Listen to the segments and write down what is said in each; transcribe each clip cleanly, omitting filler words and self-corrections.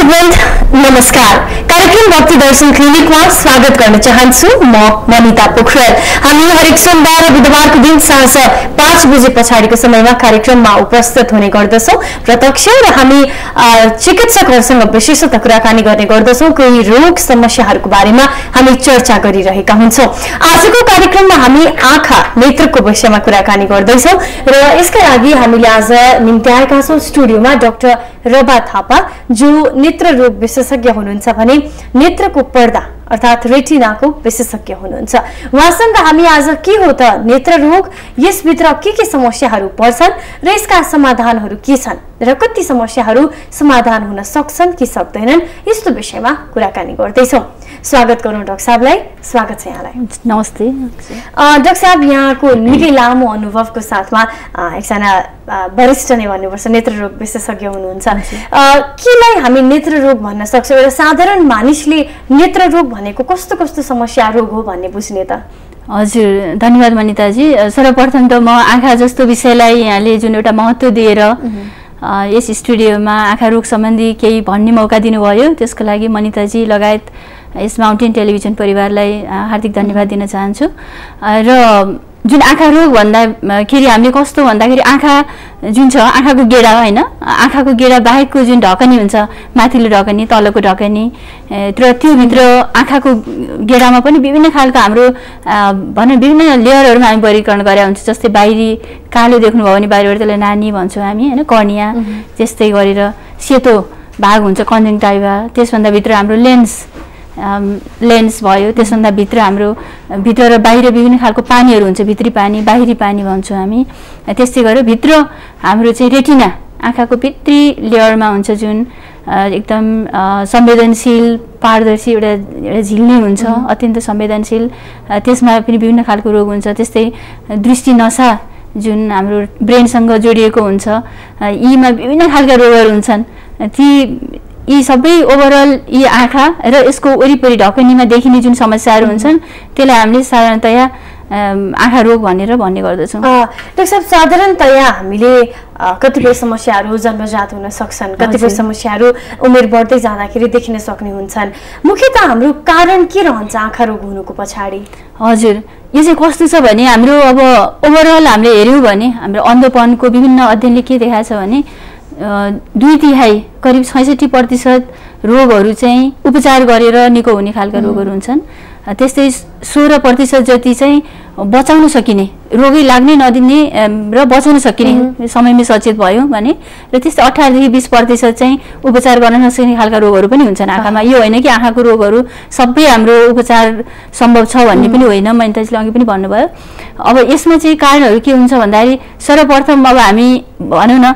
दर्शकवृन्द नमस्कार। कार्यक्रम भक्ति दर्शन क्लिनिकमा स्वागत गर्न चाहन्छु। म मनिता पोखरेल। हामी हरेक सोमबार र बुधबारको दिन साँझ 5 बजे पछाडिको समयमा कार्यक्रममा उपस्थित हुने गर्दछौं। प्रत्यक्ष र हामी चिकित्सकहरूसँग विशेषतः कुराकानी गर्ने गर्दछौं। कोही रोग समस्याहरूको बारेमा हामी चर्चा गरिरहेका हुन्छौं। आजको कार्यक्रममा हामी आँखा नेत्रको विषयमा कुराकानी गर्दैछौं र यसका लागि हामीले आज निम्ति आएका छौं स्टुडियोमा डाक्टर रबा थापा, जो नेत्र रोग विशेषज्ञ हुनुहुन्छ भने नेत्रको पर्दा अर्थात रेटिनाको विशेषज्ञ हुनुहुन्छ। उहाँसँग हामी आज के हो त नेत्र रोग, यसभित्र के समस्याहरू पर्छन् र यसका समाधानहरू के छन् र कति समस्याहरू समाधान हुन सक्छन् कि सक्दैनन्, यस्तो विषयमा कुराकानी गर्दैछौं। स्वागत गरौँ डाक्टर साहबलाई। स्वागत छ यहाँलाई। नमस्ते डाक्टर साहब, यहाँको निकै लामो अनुभवको साथमा एकजना वरिष्ठ नै भन्नुपर्छ नेत्र रोग विशेषज्ञ हुनुहुन्छ। केलाई हामी नेत्र रोग भन्न सक्छौँ र साधारण मानिसले नेत्र रोग भनेको कस्तो कस्तो समस्या रोग हो भन्ने बुझ्ने त? हजुर, धन्यवाद मनिताजी। सर्वप्रथम त म आँखा जस्तो विषयलाई यहाँले जुन एउटा महत्त्व दिएर यस स्टुडियोमा आँखा रोग सम्बन्धी केही भन्ने मौका दिनुभयो, त्यसको लागि मनिताजी लगायत यस माउन्टेन टेलिभिजन परिवारलाई हार्दिक धन्यवाद दिन चाहन्छु। र जुन आँखा रोग भन्दाखेरि हामीले कस्तो भन्दाखेरि आँखा जुन छ, आँखाको गेडा होइन, आँखाको गेडा बाहेकको जुन ढकनी हुन्छ, माथिल्लो ढकनी तलको ढकनी र त्योभित्र आँखाको गेडामा पनि विभिन्न खालको हाम्रो भनौँ विभिन्न लेयरहरूमा हामी वर्गीकरण गरेका हुन्छ। जस्तै बाहिरी कालो देख्नुभयो भने बाहिरबाट त्यसलाई नानी भन्छौँ हामी होइन, कर्निया। त्यस्तै गरेर सेतो भाग हुन्छ कन्जङ्क्टिभा, त्यसभन्दा भित्र हाम्रो लेन्स भयो, त्यसभन्दा भित्र हाम्रो भित्र र बाहिर विभिन्न खालको पानीहरू हुन्छ, भित्री पानी बाहिरी पानी भन्छौँ हामी। त्यस्तै गरेर भित्र हाम्रो चाहिँ रेटिना आँखाको भित्री लेयरमा हुन्छ, जुन एकदम संवेदनशील पारदर्शी एउटा झिल्ली हुन्छ, अत्यन्त संवेदनशील। त्यसमा पनि विभिन्न खालको रोग हुन्छ। त्यस्तै दृष्टि नसा जुन हाम्रो ब्रेनसँग जोडिएको हुन्छ, यीमा विभिन्न खालका रोगहरू हुन्छन्। यी सबै ओभरअल यी आँखा र यसको वरिपरि ढकनीमा देखिने जुन समस्याहरू हुन्छन् त्यसलाई हामीले साधारणतया आँखा रोग भनेर भन्ने गर्दछौँ। डाक्टर साहब, साधारणतया हामीले कतिपय समस्याहरू जन्मजात हुन सक्छन्, कतिपय समस्याहरू उमेर बढ्दै जाँदाखेरि देखिन सक्ने हुन्छन्। मुख्यतः हाम्रो कारण के रहन्छ आँखा रोग हुनुको पछाडि? हजुर, यो चाहिँ कस्तो छ भने हाम्रो अब ओभरअल हामीले हेऱ्यौँ भने हाम्रो अन्धोपनको विभिन्न अध्ययनले के देखाएको छ भने 2/3 करिब 66% रोगहरू चाहिँ उपचार गरेर निको हुने खालका रोगहरू हुन्छन्। त्यस्तै 16% जति चाहिँ बचाउन सकिने, रोगै लाग्नै नदिने र बचाउन सकिने समयमै सचेत भयो भने, र त्यस्तै 18 देखि 20% चाहिँ उपचार गर्न नसक्ने खालका रोगहरू पनि हुन्छन् आँखामा। यो होइन कि आँखाको रोगहरू सबै हाम्रो उपचार सम्भव छ भन्ने पनि होइन, मनिताजीले अघि पनि भन्नुभयो। अब यसमा चाहिँ कारणहरू के हुन्छ भन्दाखेरि सर्वप्रथम अब हामी भनौँ न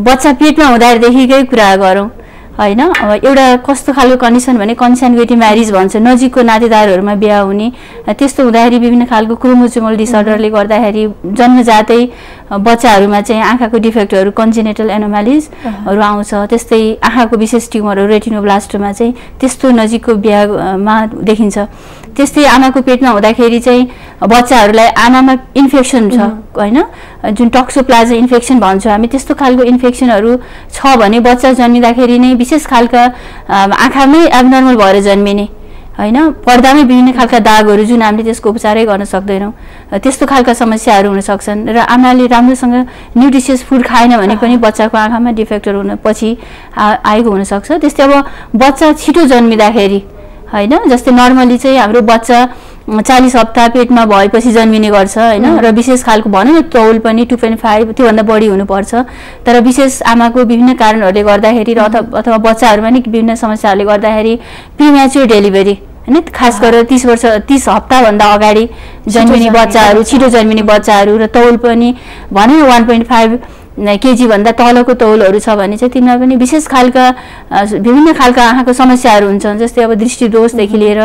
बच्चा पेटमा हुँदाखेरिदेखिकै कुरा गरौँ होइन। अब एउटा कस्तो खालको कन्डिसन भने कन्सान्ग्युनिटी म्यारिज भन्छ, नजिकको नातेदारहरूमा बिहा हुने। त्यस्तो हुँदाखेरि विभिन्न खालको क्रोमोसोमल डिसअर्डरले गर्दाखेरि जन्मजातै बच्चाहरूमा चाहिँ आँखाको डिफेक्टहरू कन्जेनिटल एनोमालिजहरू आउँछ। त्यस्तै आँखाको विशेष ट्युमरहरू रेटिनोब्लास्टोमा चाहिँ त्यस्तो नजिकको बिहामा देखिन्छ। त्यस्तै आमाको पेटमा हुँदाखेरि चाहिँ बच्चाहरूलाई आमामा इन्फेक्सन छ होइन, जुन टक्सोप्लाज्मा इन्फेक्सन भन्छौँ हामी, त्यस्तो खालको इन्फेक्सनहरू छ भने बच्चा जन्मिँदाखेरि नै विशेष खालका आँखामै एब्नर्मल भएर जन्मिने होइन, पर्दामै विभिन्न खालका दागहरू जुन हामीले त्यसको उपचारै गर्न सक्दैनौँ, त्यस्तो खालका समस्याहरू हुन सक्छन्। र आमाले राम्रोसँग न्युट्रिसियस फुड खाएन भने पनि बच्चाको आँखामा डिफेक्टहरू हुन पछि आएको हुनसक्छ। त्यस्तै अब बच्चा छिटो जन्मिँदाखेरि होइन, जस्तै नर्मली चाहिँ हाम्रो बच्चा 40 हप्ता पेटमा भएपछि जन्मिने गर्छ होइन, र विशेष खालको भनौँ न तौल पनि 2.5 त्योभन्दा बढी हुनुपर्छ। तर विशेष आमाको विभिन्न कारणहरूले गर्दाखेरि र अथवा बच्चाहरूमा नि विभिन्न समस्याहरूले गर्दाखेरि प्रिम्याच्योर डेलिभरी होइन, खास गरेर 30 हप्ताभन्दा अगाडि जन्मिने बच्चाहरू, छिटो जन्मिने बच्चाहरू र तौल पनि भनौँ न 1.5 केजी भन्दा तलको तौलहरू छ भने चाहिँ तिनीमा पनि विशेष खालका विभिन्न खालका आँखाको समस्याहरू हुन्छन्। जस्तै अब दृष्टि दोषदेखि लिएर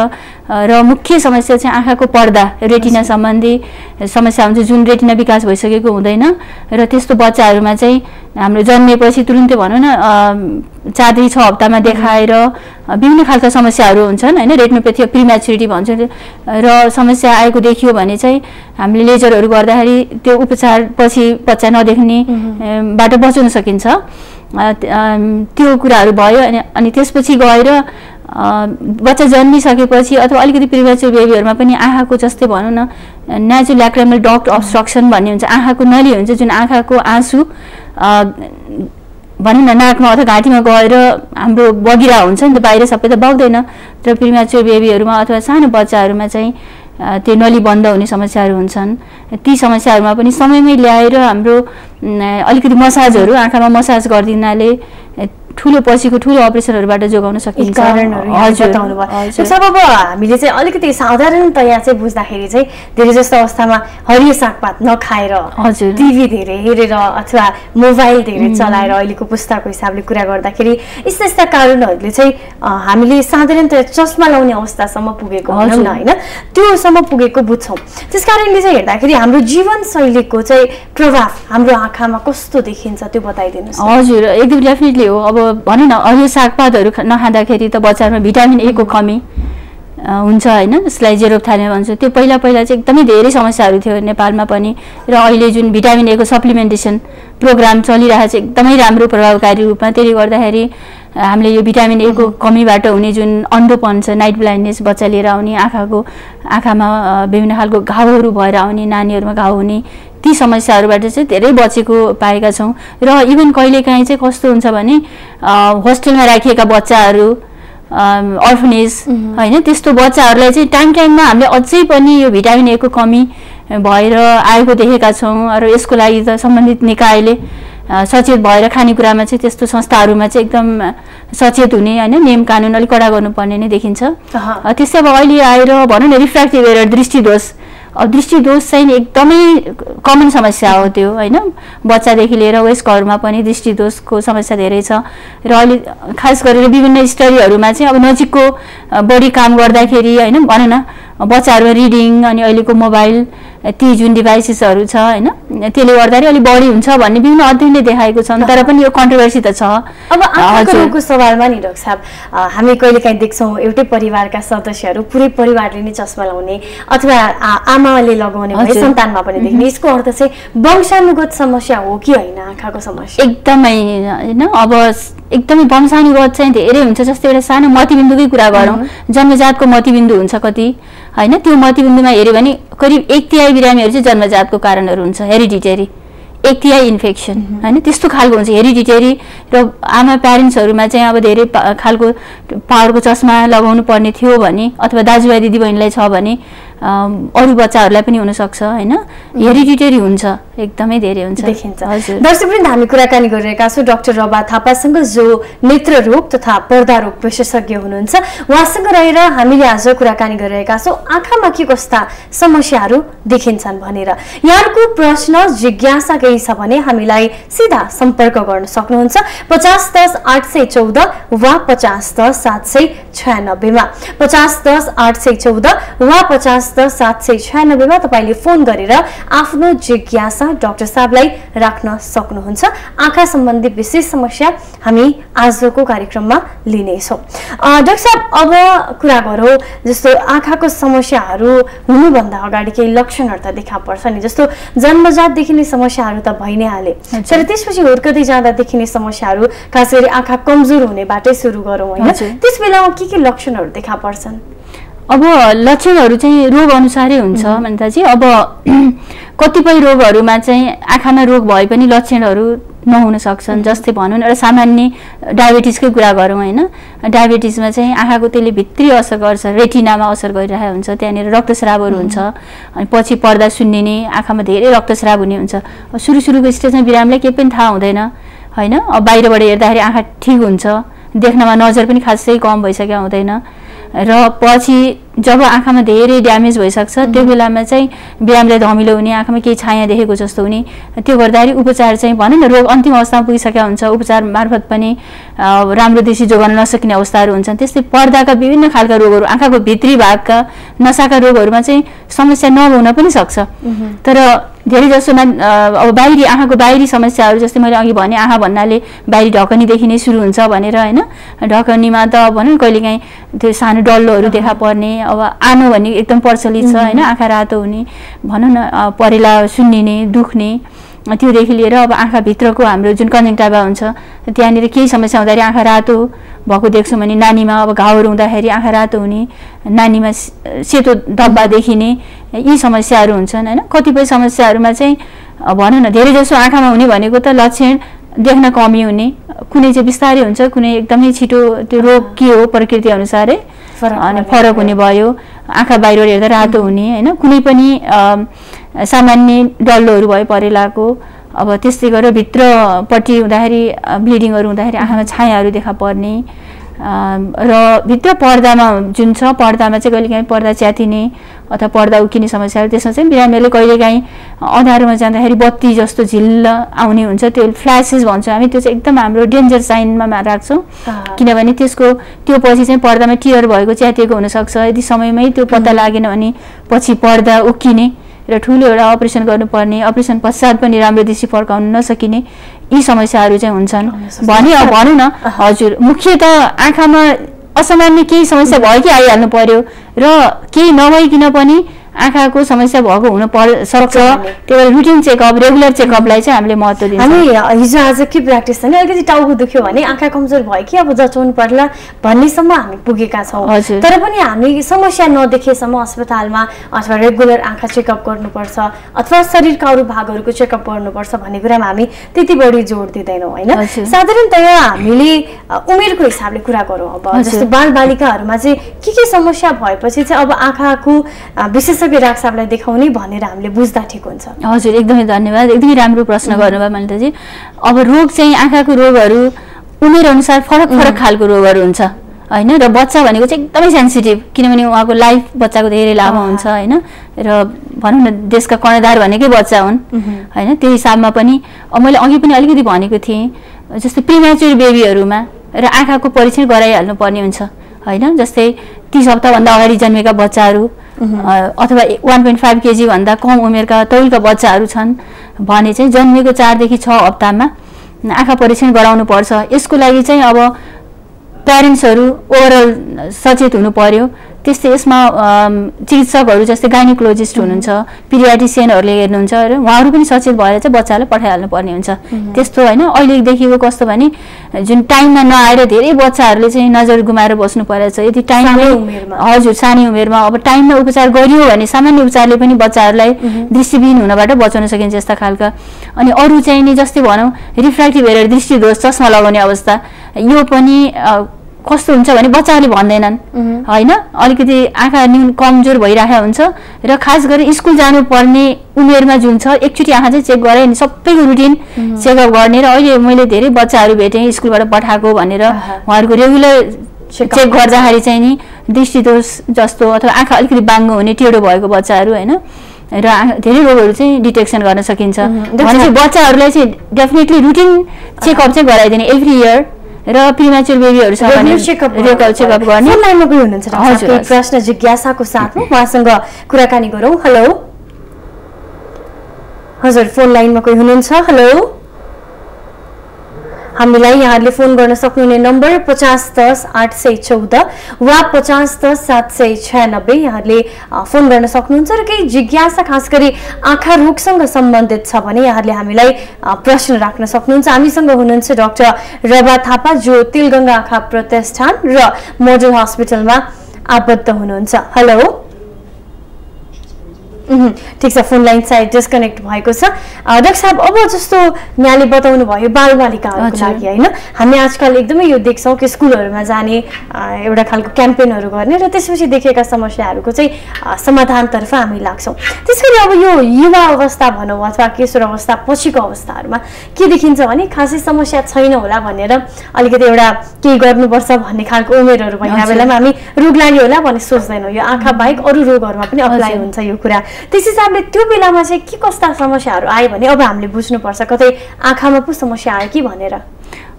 र मुख्य समस्या चाहिँ आँखाको पर्दा रेटिना सम्बन्धी समस्या हुन्छ, जुन रेटिना विकास भइसकेको हुँदैन। र त्यस्तो बच्चाहरूमा चाहिँ हाम्रो जन्मेपछि तुरुन्तै भनौँ न 4 देखि 6 हप्तामा देखाएर विभिन्न खालका समस्याहरू हुन्छन् होइन, रेटिनोपेथी प्रिम्याच्युरिटी भन्छ। र समस्या आएको देखियो भने चाहिँ हामीले लेजरहरू गर्दाखेरि त्यो उपचार पछि बच्चा नदेख्ने बाट बचाउन सकिन्छ। त्यो कुराहरू भयो अनि त्यसपछि गएर बच्चा जन्मिसकेपछि अथवा अलिकति प्रिमेच्योर बेबीहरूमा पनि आँखाको जस्तै भनौँ न नेचुरल ल्याक्रिमल डक्ट अब्स्ट्रक्सन भन्ने हुन्छ, आँखाको नली हुन्छ जुन आँखाको आँसु भनौँ न नाकमा अथवा घाँटीमा गएर हाम्रो बगिरा हुन्छ नि त, बाहिर सबै त बग्दैन। तर प्रिमेच्योर बेबीहरूमा अथवा सानो बच्चाहरूमा चाहिँ त्यो नली बन्द हुने समस्याहरू हुन्छन्। ती समस्याहरूमा पनि समयमै ल्याएर हाम्रो अलिकति मसाजहरू आँखामा मसाज गरिदिनाले ठुलो पछिको ठुलो अपरेसनहरूबाट जोगाउन सकिन्छ। हजुर सब अब हामीले चाहिँ अलिकति साधारणतया चाहिँ बुझ्दाखेरि चाहिँ धेरै जस्तो अवस्थामा हरियो सागपात नखाएर हजुर टिभी धेरै हेरेर अथवा मोबाइल धेरै चलाएर अहिलेको पुस्ताको हिसाबले कुरा गर्दाखेरि यस्ता यस्ता कारणहरूले चाहिँ हामीले साधारणतया चस्मा लाउने अवस्थासम्म पुगेको भनौँ न होइन, त्योसम्म पुगेको बुझ्छौँ। त्यस कारणले चाहिँ हेर्दाखेरि हाम्रो जीवनशैलीको चाहिँ प्रभाव हाम्रो आँखामा कस्तो देखिन्छ त्यो बताइदिनुहोस्। हजुर एकदम डेफिनेटली हो। अब भनौँ न हरियो सागपातहरू नखाँदाखेरि त बच्चाहरूमा भिटामिन ए को कमी हुन्छ होइन, जसलाई जेरोफ्थाल्मिया भन्छ। त्यो पहिला चाहिँ एकदमै धेरै समस्याहरू थियो नेपालमा पनि, र अहिले जुन भिटामिन ए को सप्लिमेन्टेसन प्रोग्राम चलिरहेको छ एकदमै राम्रो प्रभावकारी रूपमा। त्यसले गर्दाखेरि हामीले यो भिटामिन ए को कमीबाट हुने जुन अन्धोपन छ, नाइट ब्लाइन्डनेस, बच्चा लिएर आउने आँखामा विभिन्न खालको घाउहरू भएर आउने, नानीहरूमा घाउ हुने, ती समस्याहरूबाट चाहिँ धेरै बचेको पाएका छौँ। र इभन कहिलेकाहीँ चाहिँ कस्तो हुन्छ भने होस्टेलमा राखिएका बच्चाहरू, अर्फनेज होइन, त्यस्तो बच्चाहरूलाई चाहिँ टाइममा हामीले अझै पनि यो भिटामिन ए को कमी भएर आएको देखेका छौँ। र यसको लागि त सम्बन्धित निकायले सचेत भएर खानेकुरामा चाहिँ त्यस्तो संस्थाहरूमा चाहिँ एकदम सचेत हुने होइन, नियम कानुन अलिक कडा गर्नुपर्ने नै देखिन्छ। त्यस्तै अब अहिले आएर भनौँ न रिफ्र्याक्टिभ एरर, दृष्टिदोष चाहिँ एकदमै कमन समस्या हो त्यो होइन, बच्चादेखि लिएर वयस्कहरूमा पनि दृष्टिदोषको समस्या धेरै छ। र अहिले खास गरेर विभिन्न स्टडीहरूमा चाहिँ अब नजिकको बढी काम गर्दाखेरि होइन भनौँ न बच्चाहरूमा रिडिङ अनि अहिलेको मोबाइल ती जुन डिभाइसेसहरू छ होइन, त्यसले गर्दाखेरि अलिक बढी हुन्छ भन्ने विभिन्न अध्ययनले देखाएको छ। तर पनि यो कन्ट्रोभर्सी त छ। अब आँखाको रोगको सवालमा नि डाक्टर साहब हामी कहिलेकाहीँ देख्छौँ एउटै परिवारका सदस्यहरू पुरै परिवारले नै चस्मा लाउने अथवा आमाले लगाउने भए सन्तानमा पनि देख्ने, यसको अर्थ चाहिँ वंशानुगत समस्या हो कि होइन आँखाको समस्या? एकदमै होइन, अब एकदमै वंशानुगत चाहिँ धेरै हुन्छ। जस्तै एउटा सानो मतिबिन्दुकै कुरा गरौँ, जन्मजातको मतिबिन्दु हुन्छ कति होइन, त्यो मतिबिन्दुमा हेऱ्यो भने करिब 1/3 बिरामीहरू चाहिँ जन्मजातको कारणहरू हुन्छ, हेरिडिटेरी, 1/3 इन्फेक्सन होइन, त्यस्तो खालको हुन्छ हेरिडिटेरी। र आमा प्यारेन्ट्सहरूमा चाहिँ अब धेरै खालको पावरको चस्मा लगाउनु पर्ने थियो भने अथवा दाजुभाइ दिदीबहिनीलाई छ भने अरू बच्चाहरूलाई पनि हुनसक्छ होइन, हेरिडिटेरी हुन्छ, एकदमै धेरै हुन्छ देखिन्छ। दर्शकवृन्द हामी कुराकानी गरिरहेका छौँ डाक्टर रबा थापासँग जो नेत्र रोग तथा पर्दा रोग विशेषज्ञ हुनुहुन्छ। उहाँसँग रहेर हामीले आज कुराकानी गरिरहेका छौँ आँखामा के कस्ता समस्याहरू देखिन्छन् भनेर। यहाँको प्रश्न जिज्ञासा केही छ भने हामीलाई सिधा सम्पर्क गर्न सक्नुहुन्छ 5010 814 वा 5010 796 मा, 5010 814 वा 5010 796 मा तपाईले फोन गरेर आफ्नो जिज्ञासा डाक्टर साहबलाई राख्न सक्नुहुन्छ। आँखा सम्बन्धी विशेष समस्या हामी आजको कार्यक्रममा लिनेछौँ। डाक्टर साहब अब कुरा गरौँ जस्तो आँखाको समस्याहरू हुनुभन्दा अगाडि केही लक्षणहरू त देखा पर्छ नि, जस्तो जन्मजात देखिने समस्याहरू त भइ नै हाले, तर त्यसपछि हुर्कदै जाँदा देखिने समस्याहरू खास गरी आँखा कमजोर हुनेबाटै सुरु गरौँ होइन, त्यस बेलामा के लक्षणहरू देखा पर्छन्? अब लक्षणहरू चाहिँ रोग अनुसारै हुन्छ भन्दा चाहिँ अब कतिपय रोगहरूमा चाहिँ आँखामा रोग भए पनि लक्षणहरू नहुन सक्छन्। जस्तै भनौँ न एउटा सामान्य डायबिटिजकै कुरा गरौँ होइन, डायबिटिजमा चाहिँ आँखाको त्यसले भित्री असर गर्छ, रेटिनामा असर गरिरहेको हुन्छ, त्यहाँनिर रक्तस्रावहरू हुन्छ, अनि पछि पर्दा सुन्निने, आँखामा धेरै रक्तस्राव हुने हुन्छ। सुरुको स्टेजमा बिरामीलाई केही पनि थाहा हुँदैन होइन, अब बाहिरबाट हेर्दाखेरि आँखा ठिक हुन्छ, देख्नमा नजर पनि खासै कम भइसकेको हुँदैन, र पछि जब आँखामा धेरै ड्यामेज भइसक्छ त्यो बेलामा चाहिँ बिरामीलाई धमिलो हुने, आँखामा केही छाया देखेको जस्तो हुने, त्यो गर्दाखेरि उपचार चाहिँ भनौँ न रोग अन्तिम अवस्थामा पुगिसकेको हुन्छ, उपचार मार्फत पनि राम्रो दृष्टि जोगाउन नसकिने अवस्थाहरू हुन्छन्। त्यस्तै पर्दाका विभिन्न खालका रोगहरू, आँखाको भित्री भागका नसाका रोगहरूमा चाहिँ समस्या नहुन पनि सक्छ, तर धेरै जसोमा अब बाहिरी आँखाको बाहिरी समस्याहरू जस्तै मैले अघि भने आँखा भन्नाले बाहिरी ढकनीदेखि नै सुरु हुन्छ भनेर होइन, ढकनीमा त भनौँ कहिलेकाहीँ त्यो सानो डल्लोहरू देखा पर्ने, अब आनो भन्ने एकदम प्रचलित छ होइन, आँखा रातो हुने, भनौँ न परेला सुन्निने, दुख्ने, त्योदेखि लिएर अब आँखाभित्रको हाम्रो जुन कन्जङ्क्टिभा हुन्छ त्यहाँनिर केही समस्या हुँदाखेरि आँखा रातो भएको देख्छौँ भने नानीमा अब घाउहरू हुँदाखेरि आँखा रातो हुने, नानीमा सेतो धब्बा देखिने, यी समस्याहरू हुन्छन् होइन। कतिपय समस्याहरूमा चाहिँ भनौँ न धेरै जसो आँखामा हुने भनेको त लक्षण देख्न कमी हुने, कुनै चाहिँ बिस्तारै हुन्छ, कुनै एकदमै छिटो त्यो रोग के हो प्रकृति अनुसारै अनि फरक हुने भयो, आँखा बाहिर हेर्दा रातो हुने होइन, कुनै पनि सामान्य डल्लोहरू भयो परेलाको, अब त्यस्तै गरेर भित्रपट्टि हुँदाखेरि ब्लिडिङहरू हुँदाखेरि आँखामा छायाहरू देखा पर्ने र भित्र पर्दामा जुन छ पर्दामा चाहिँ कहिलेकाहीँ पर्दा च्यातिने अथवा पर्दा उक्किने समस्याहरू, त्यसमा चाहिँ बिरामीहरूले कहिलेकाहीँ अँध्यारोमा जाँदाखेरि बत्ती जस्तो झिल्ल आउने हुन्छ, त्यो फ्ल्यासेस भन्छौँ हामी, त्यो चाहिँ एकदम हाम्रो डेन्जर साइनमा राख्छौँ किनभने त्यो पछि चाहिँ पर्दामा टियर भएको च्यातिएको हुनसक्छ। यदि समयमै त्यो पत्ता लागेन भने पछि पर्दा उक्किने र ठुलो एउटा अपरेसन गर्नुपर्ने, अपरेसन पश्चात पनि राम्रो दृष्टि फर्काउन नसकिने यी समस्याहरू चाहिँ हुन्छन् भने अब भनौँ न। हजुर, मुख्यतः आँखामा असामान्य केही समस्या भयो कि आइहाल्नु पर्यो र केही नभइकन पनि आँखाको समस्या भएको हुन सक्छ, त्यही भएर रुटिन चेकअप, रेगुलर चेकअपलाई चाहिँ हामीले महत्त्व दिन्छौँ। हामी हिजो आज के प्र्याक्टिस छैन, अलिकति टाउको दुख्यो भने आँखा कमजोर भयो कि अब जचाउनु पर्ला भन्नेसम्म हामी पुगेका छौँ, तर पनि हामी समस्या नदेखेसम्म अस्पतालमा अथवा रेगुलर आँखा चेकअप गर्नुपर्छ अथवा शरीरका अरू भागहरूको चेकअप गर्नुपर्छ भन्ने कुरामा हामी त्यति बढी जोड दिँदैनौँ होइन। साधारणतया हामीले उमेरको हिसाबले कुरा गरौँ, अब जस्तो बालबालिकाहरूमा चाहिँ के समस्या भएपछि चाहिँ अब आँखाको विशेषज्ञ डाक्टर साहबलाई देखाउने भनेर हामीले बुझ्दा ठिक हुन्छ। हजुर, एकदमै धन्यवाद, एकदमै राम्रो प्रश्न गर्नुभयो मनिताजी। अब रोग चाहिँ आँखाको रोगहरू उमेर अनुसार फरक फरक खालको रोगहरू हुन्छ होइन, र बच्चा भनेको चाहिँ एकदमै सेन्सिटिभ किनभने उहाँको लाइफ बच्चाको धेरै लामो हुन्छ होइन, र भनौँ न देशका कर्णधार भनेकै बच्चा हुन् होइन। त्यो हिसाबमा पनि मैले अघि पनि अलिकति भनेको थिएँ जस्तै प्रिम्याच्योर बेबीहरूमा र आँखाको परीक्षण गराइहाल्नु पर्ने हुन्छ होइन। जस्तै 30 हप्ताभन्दा अगाडि जन्मेका बच्चाहरू अथवा 1.5 केजी भन्दा कम उमेरका तौलका बच्चाहरू छन् भने चाहिँ जन्मेको 4 देखि 6 हप्तामा आँखा परीक्षण गराउनु पर्छ। यसको लागि चाहिँ अब प्यारेन्ट्सहरू ओभरअल सचेत हुनु पर्यो। त्यस्तै यसमा चिकित्सकहरू जस्तै गाइनोकोलोजिस्ट हुनुहुन्छ, पिडियाट्रिसियनहरूले हेर्नुहुन्छ र उहाँहरू पनि सचेत भएर चाहिँ बच्चालाई पठाइहाल्नु पर्ने हुन्छ। त्यस्तो होइन, अहिले देखिएको कस्तो भने जुन टाइममा नआएर धेरै बच्चाहरूले चाहिँ नजर गुमाएर बस्नु परेछ। यदि टाइममै हजुर सानै उमेरमा अब टाइममा उपचार गरियो भने सामान्य उपचारले पनि बच्चाहरूलाई दृष्टिविहीन हुनबाट बचाउन सकिन्छ यस्ता खालका। अनि अरू चाहिँ नि जस्तै भनौँ रिफ्र्याक्टिभ एरर दृष्टिदोष चस्मा लगाउने अवस्था, यो पनि कस्तो हुन्छ भने बच्चाहरूले भन्दैनन् होइन, अलिकति आँखा कमजोर भइरहेको हुन्छ र खास गरी स्कुल जानुपर्ने उमेरमा जुन छ एकचोटि आँखा चाहिँ चेक गरायो नि सबैको रुटिन चेकअप गर्ने। र अहिले मैले धेरै बच्चाहरू भेटेँ स्कुलबाट पठाएको भनेर उहाँहरूको रेगुलर चेक गर्दाखेरि चाहिँ नि दृष्टिदोष जस्तो अथवा आँखा अलिकति बाङ्गो हुने टेढो भएको बच्चाहरू होइन र धेरै रोगहरू चाहिँ डिटेक्सन गर्न सकिन्छ भनेपछि बच्चाहरूलाई चाहिँ डेफिनेटली रुटिन चेकअप चाहिँ गराइदिने एभ्री इयर र प्रिम्याच्योर बेबीहरू छ भने चेकअप गर्ने। लाइनमा पनि हुनुहुन्छ हजुर, प्रश्न जिज्ञासाको साथमा उहाँसँग कुराकानी गरौँ। हेलो हजुर, फोन लाइनमा कोही हुनुहुन्छ? हेलो, हामीलाई यहाँहरूले फोन गर्न सक्नुहुने नम्बर 5010 814 वा 5010 796 यहाँहरूले फोन गर्न सक्नुहुन्छ र केही जिज्ञासा खास गरी आँखा रोगसँग सम्बन्धित छ भने यहाँहरूले हामीलाई प्रश्न राख्न सक्नुहुन्छ। हामीसँग हुनुहुन्छ डाक्टर रबा थापा जो तिलगङ्गा आँखा प्रतिष्ठान र मोडल हस्पिटलमा आबद्ध हुनुहुन्छ। हेलो, ठिक छ, फोन लाइन साइड डिस्कनेक्ट भएको छ। डाक्टर साहब, अब जस्तो यहाँले बताउनु भयो बालबालिकाहरूको लागि होइन, हामी आजकल एकदमै यो देख्छौँ कि स्कुलहरूमा जाने एउटा खालको क्याम्पेनहरू गर्ने र त्यसपछि देखेका समस्याहरूको चाहिँ समाधानतर्फ हामी लाग्छौँ। त्यसैले अब यो युवा अवस्था भनौँ अथवा किशोर अवस्था पछिको अवस्थाहरूमा के देखिन्छ भने खासै समस्या छैन होला भनेर अलिकति एउटा केही गर्नुपर्छ भन्ने खालको उमेरहरू भएका बेलामा हामी रोग लाग्यो होला भन्ने सोच्दैनौँ। यो आँखा बाहेक अरू रोगहरूमा पनि अप्लाई हुन्छ यो कुरा। त्यस हिसाबले त्यो बेलामा चाहिँ के कस्ता समस्याहरू आयो भने अब हामीले बुझ्नुपर्छ कतै आँखामा पो समस्या आयो कि भनेर।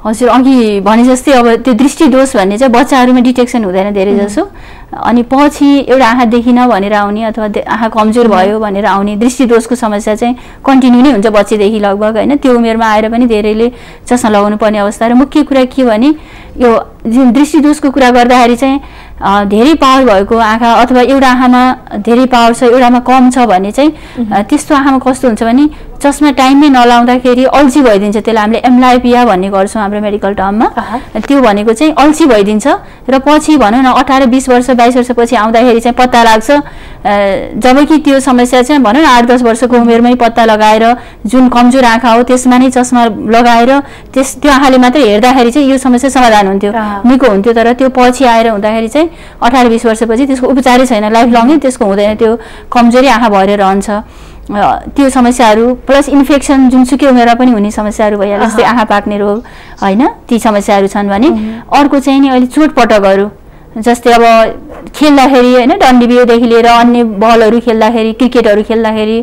हजुर, अघि भने जस्तै अब त्यो दृष्टिदोष भन्ने चाहिँ बच्चाहरूमा डिटेक्सन हुँदैन धेरै जसो, अनि पछि एउटा आँखा देखिन भनेर आउने अथवा आँखा कमजोर भयो भनेर आउने दृष्टिदोषको समस्या चाहिँ कन्टिन्यू नै हुन्छ बच्चैदेखि लगभग होइन। त्यो उमेरमा आएर पनि धेरैले चस्मा लगाउनु पर्ने अवस्था। र मुख्य कुरा के भने यो जुन दृष्टिदोषको कुरा गर्दाखेरि चाहिँ धेरै पावर भएको आँखा अथवा एउटा आँखामा धेरै पावर छ एउटामा कम छ भने चाहिँ त्यस्तो आँखामा कस्तो हुन्छ भने चस्मा टाइममै नलाउँदाखेरि अल्छी भइदिन्छ। त्यसलाई हामीले एम्ब्लायोपिया भन्ने गर्छौँ हाम्रो मेडिकल टर्ममा। त्यो भनेको चाहिँ अल्छी भइदिन्छ र पछि भनौँ न 18-20 वर्ष 22 वर्षपछि आउँदाखेरि चाहिँ पत्ता लाग्छ। जबकि त्यो समस्या चाहिँ भनौँ न 8-10 वर्षको उमेरमै पत्ता लगाएर जुन कमजोर आँखा हो त्यसमा नै चस्मा लगाएर त्यो आँखाले मात्रै हेर्दाखेरि चाहिँ यो समस्या समाधान हुन्थ्यो, निको हुन्थ्यो। तर त्यो पछि आएर हुँदाखेरि चाहिँ 18-20 वर्षपछि त्यसको उपचारै छैन, लाइफ लङ त्यसको हुँदैन, त्यो कमजोरी आँखा भएर रहन्छ। त्यो समस्याहरू प्लस इन्फेक्सन जुनसुकै उमेरमा पनि हुने समस्याहरू भइहाल्छ, जस्तै आँखा पाक्ने रोग होइन, ती समस्याहरू छन् भने अर्को चाहिँ नि अहिले चोटपटकहरू जस्तै अब खेल्दाखेरि होइन डन्डी बियोदेखि लिएर अन्य बलहरू खेल्दाखेरि क्रिकेटहरू खेल्दाखेरि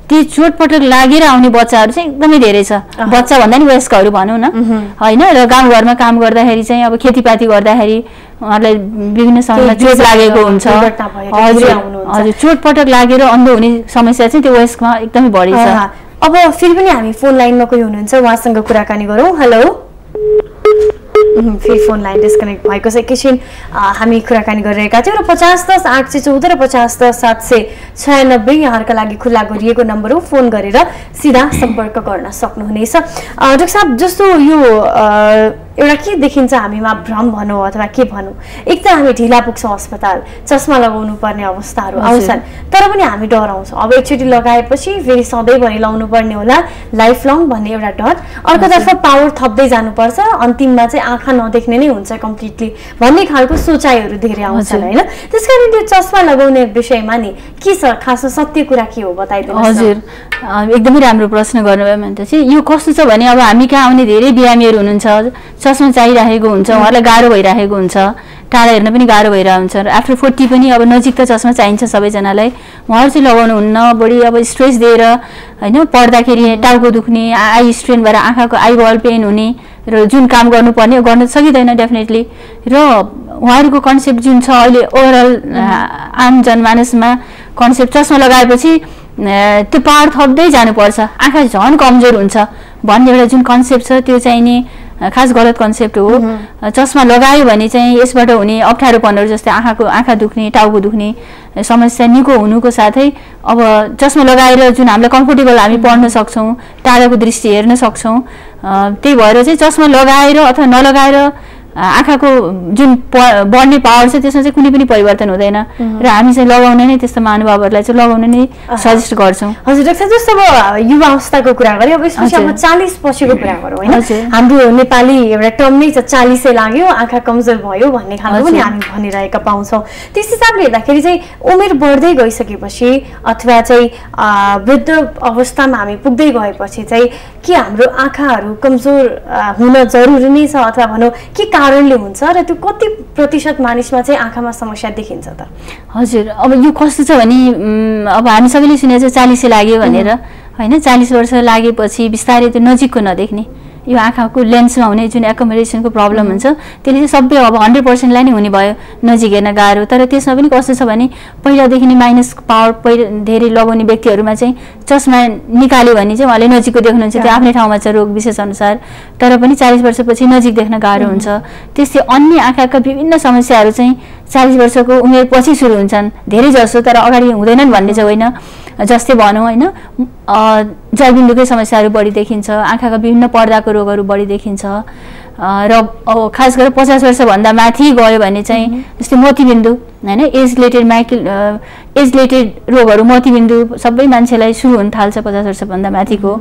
ती चोटपटक लागेर आउने बच्चाहरू चाहिँ एकदमै धेरै छ। बच्चा भन्दा नि वयस्कहरू भनौँ न होइन। र गाउँघरमा काम गर्दाखेरि चाहिँ अब खेतीपाती गर्दाखेरि उहाँहरूलाई विभिन्न समयमा चोट लागेको हुन्छ। हजुर चोटपटक लागेर अन्धो हुने समस्या चाहिँ त्यो वयस्कमा एकदमै बढी छ। अब फेरि पनि हामी फोन लाइनमा कोही हुनुहुन्छ उहाँसँग कुराकानी गरौँ। हेलो, फेरि फोन लाइन डिस्कनेक्ट भएको छ। एकैछिन हामी कुराकानी गरिरहेका थियौँ र 5010 814 र 5010 796 यहाँहरूका लागि खुल्ला गरिएको नम्बर हो, फोन गरेर सिधा सम्पर्क गर्न सक्नुहुनेछ। डाक्टर साहब, जस्तो यो एउटा के देखिन्छ हामीमा भ्रम भनौँ अथवा के भनौँ, एक त हामी ढिला पुग्छौँ अस्पताल, चस्मा लगाउनु पर्ने अवस्थाहरू आउँछन्, तर पनि हामी डराउँछौँ। अब एकचोटि लगाएपछि फेरि सधैँभरि लाउनु पर्ने होला, लाइफ लङ भन्ने एउटा डर। अर्कोतर्फ पावर थप्दै जानुपर्छ, अन्तिममा चाहिँ आँखा नदेख्ने नै हुन्छ कम्प्लिटली भन्ने खालको सोचाइहरू धेरै आउँछन् होइन। त्यस कारण त्यो चस्मा लगाउने विषयमा नि के छ, खासो सत्य कुरा के हो बताइदिनुहोस्। हजुर, एकदमै राम्रो प्रश्न गर्नुभयो। भने चाहिँ यो कस्तो छ भने अब हामी कहाँ आउने धेरै बिरामीहरू हुनुहुन्छ, चस्मा चाहिरहेको हुन्छ, उहाँहरूलाई गाह्रो भइरहेको हुन्छ, टाढा हेर्न पनि गाह्रो भइरहेको हुन्छ। र आफ्टर 40 पनि अब नजिक त चस्मा चाहिन्छ सबैजनालाई, उहाँहरू चाहिँ लगाउनुहुन्न। बढी अब स्ट्रेस दिएर होइन पढ्दाखेरि टाउको दुख्ने, आई स्ट्रेन भएर आँखाको आइबल पेन हुने र जुन काम गर्नुपर्ने गर्न सकिँदैन डेफिनेटली। र उहाँहरूको कन्सेप्ट जुन छ अहिले ओभरअल आम जनमानसमा कन्सेप्ट चस्मा लगाएपछि त्यो पावर थप्दै जानुपर्छ, आँखा झन् कमजोर हुन्छ भन्ने एउटा जुन कन्सेप्ट छ त्यो चाहिँ नि खास गलत कन्सेप्ट हो। चस्मा लगायो भने चाहिँ यसबाट हुने अप्ठ्यारोपनहरू जस्तै आँखा दुख्ने, टाउको दुख्ने समस्या निको हुनुको साथै अब चस्मा लगाएर जुन हामीलाई कम्फोर्टेबल हामी पढ्न सक्छौँ, टाढाको दृष्टि हेर्न सक्छौँ, त्यही भएर चाहिँ चस्मा लगाएर अथवा नलगाएर आँखाको जुन बढ्ने पावर छ त्यसमा चाहिँ कुनै पनि परिवर्तन हुँदैन। र हामी चाहिँ लगाउने नै त्यस्तो महानुभावहरूलाई चाहिँ लगाउने नै सजेस्ट गर्छौँ। हजुर डाक्टर, जस्तो अब युवा अवस्थाको कुरा गरेँ, अब यसपछि अब 40 पछिको कुरा गरौँ होइन। हाम्रो नेपाली एउटा टर्म नै छ 40 लाग्यो आँखा कमजोर भयो भन्ने खालको पनि हामी भनिरहेका पाउँछौँ। त्यस हिसाबले हेर्दाखेरि चाहिँ उमेर बढ्दै गइसकेपछि अथवा चाहिँ वृद्ध अवस्थामा हामी पुग्दै गएपछि चाहिँ के हाम्रो आँखाहरू कमजोर हुन जरुरी नै छ अथवा भनौँ के कारणले हुन्छ र त्यो कति प्रतिशत मानिसमा चाहिँ आँखामा समस्या देखिन्छ त? हजुर, अब यो कस्तो छ भने अब हामी सबैले सुनेको छ 40 लाग्यो भनेर होइन। 40 वर्ष लागेपछि बिस्तारै त्यो नजिकको नदेख्ने, यो आँखाको लेन्समा हुने जुन एकोमोडेसनको प्रब्लम हुन्छ त्यसले चाहिँ सबै अब 100%लाई नै हुने भयो, नजिक हेर्न गाह्रो। तर त्यसमा पनि कस्तो छ भने पहिलादेखि नै माइनस पावर धेरै लगाउने व्यक्तिहरूमा चाहिँ चस्मा निकाल्यो भने चाहिँ उहाँले नजिकको देख्नुहुन्छ, त्यो आफ्नै ठाउँमा छ रोग विशेष अनुसार। तर पनि 40 वर्षपछि नजिक देख्न गाह्रो हुन्छ। त्यस्तै अन्य आँखाका विभिन्न समस्याहरू चाहिँ 40 वर्षको उमेरपछि सुरु हुन्छन् धेरै जसो, तर अगाडि हुँदैनन् भन्ने चाहिँ होइन। जस्तै भनौँ होइन जलबिन्दुकै समस्याहरू बढी देखिन्छ, आँखाका विभिन्न पर्दाको रोगहरू बढी देखिन्छ। र अब खास गरेर 50 वर्षभन्दा माथि गयो भने चाहिँ जस्तै मोतीबिन्दु होइन, एज रिलेटेड रोगहरू मोतीबिन्दु सबै मान्छेलाई सुरु हुन थाल्छ 50 वर्षभन्दा माथिको।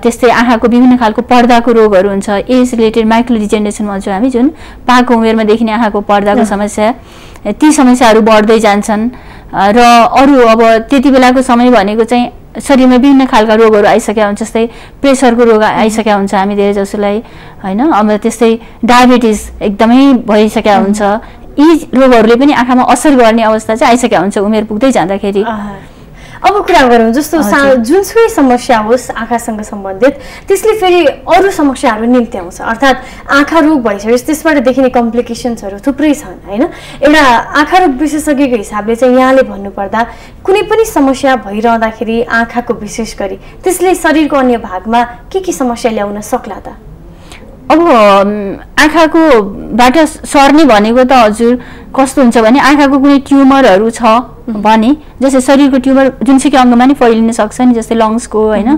त्यस्तै आँखाको विभिन्न खालको पर्दाको रोगहरू हुन्छ, एज रिलेटेड माइक्रो डिजेनरेसन भन्छौँ हामी, जुन पाको उमेरमा देखिने आँखाको पर्दाको समस्या, ती समस्याहरू बढ्दै जान्छन्। र अरू अब त्यति बेलाको समय भनेको चाहिँ शरीरमा विभिन्न खालका रोगहरू आइसकेका हुन्छ, जस्तै प्रेसरको रोग आइसकेका हुन्छ हामी धेरै जसोलाई होइन। अब त्यस्तै डायबिटिज एकदमै भइसकेका हुन्छ, यी रोगहरूले पनि आँखामा असर गर्ने अवस्था चाहिँ आइसकेका हुन्छ उमेर पुग्दै जाँदाखेरि। अब कुरा गरौँ जस्तो जुनसुकै समस्या होस् आँखासँग सम्बन्धित त्यसले फेरि अरू समस्याहरू निम्त्याउँछ, अर्थात् आँखा रोग भइसकेपछि त्यसबाट देखिने कम्प्लिकेसन्सहरू थुप्रै छन् होइन। एउटा आँखा रोग विशेषज्ञको हिसाबले चाहिँ यहाँले भन्नुपर्दा कुनै पनि समस्या भइरहँदाखेरि आँखाको विशेष गरी त्यसले शरीरको अन्य भागमा के समस्या ल्याउन सक्ला त? अब आँखाको बाट सर्ने भनेको त हजुर कस्तो हुन्छ भने आँखाको कुनै ट्युमरहरू छ भने जस्तै शरीरको ट्युमर जुनसुकै अङ्गमा नि फैलिन सक्छ नि, जस्तै लङ्सको होइन,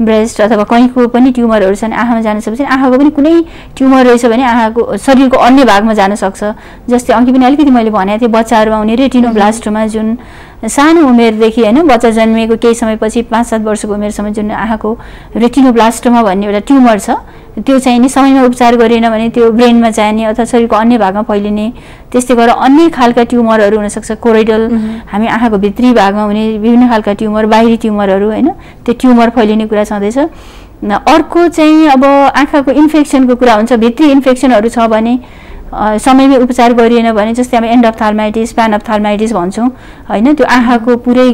ब्रेस्ट अथवा कहीँको पनि ट्युमरहरू छन् आँखामा जान सक्छ। आँखाको पनि कुनै ट्युमर रहेछ भने आँखाको शरीरको अन्य भागमा जान सक्छ। जस्तै अघि पनि अलिकति मैले भनेको थिएँ बच्चाहरूमा हुने रेटिनोब्लास्टोमा जुन सानो उमेरदेखि होइन बच्चा जन्मिएको केही समयपछि 5-7 वर्षको उमेरसम्म जुन आँखाको रेटिनोब्लास्टोमा भन्ने एउटा ट्युमर छ, त्यो चाहिँ नि समयमा उपचार गरिएन भने त्यो ब्रेनमा जाने अथवा शरीरको अन्य भागमा फैलिने, त्यस्तै गरेर अन्य खालका ट्युमरहरू हुनसक्छ। कोरोइडल हामी आँखाको भित्री भागमा हुने विभिन्न खालका ट्युमर, बाहिरी ट्युमरहरू होइन, त्यो ट्युमर फैलिने कुरा छँदैछ। अर्को चाहिँ अब आँखाको इन्फेक्सनको कुरा हुन्छ। भित्री इन्फेक्सनहरू छ भने समयमै उपचार गरिएन भने जस्तै हामी एन्डोफ्थाल्माइटिस, प्यानोफ्थाल्माइटिस भन्छौँ होइन, त्यो आँखाको पुरै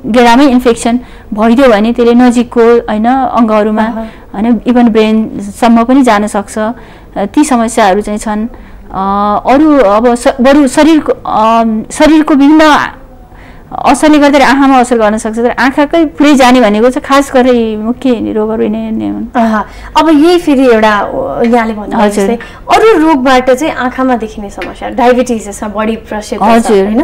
गेडामै इन्फेक्सन भइदियो भने त्यसले नजिकको होइन अङ्गहरूमा होइन इभन ब्रेनसम्म पनि जान सक्छ। ती समस्याहरू चाहिँ छन्। अरू अब बरु शरीरको विभिन्न असरले गर्दा आँखामा असर गर्न सक्छ, तर आँखाकै पुरै जाने भनेको चाहिँ खास गरी मुख्य रोगहरू नै हुन्। अब यही फेरि एउटा यहाँले भन्नु जस्तै अरू रोगबाट चाहिँ आँखामा देखिने समस्या, डायबिटिज यसमा बढी प्रसिद्ध छ होइन।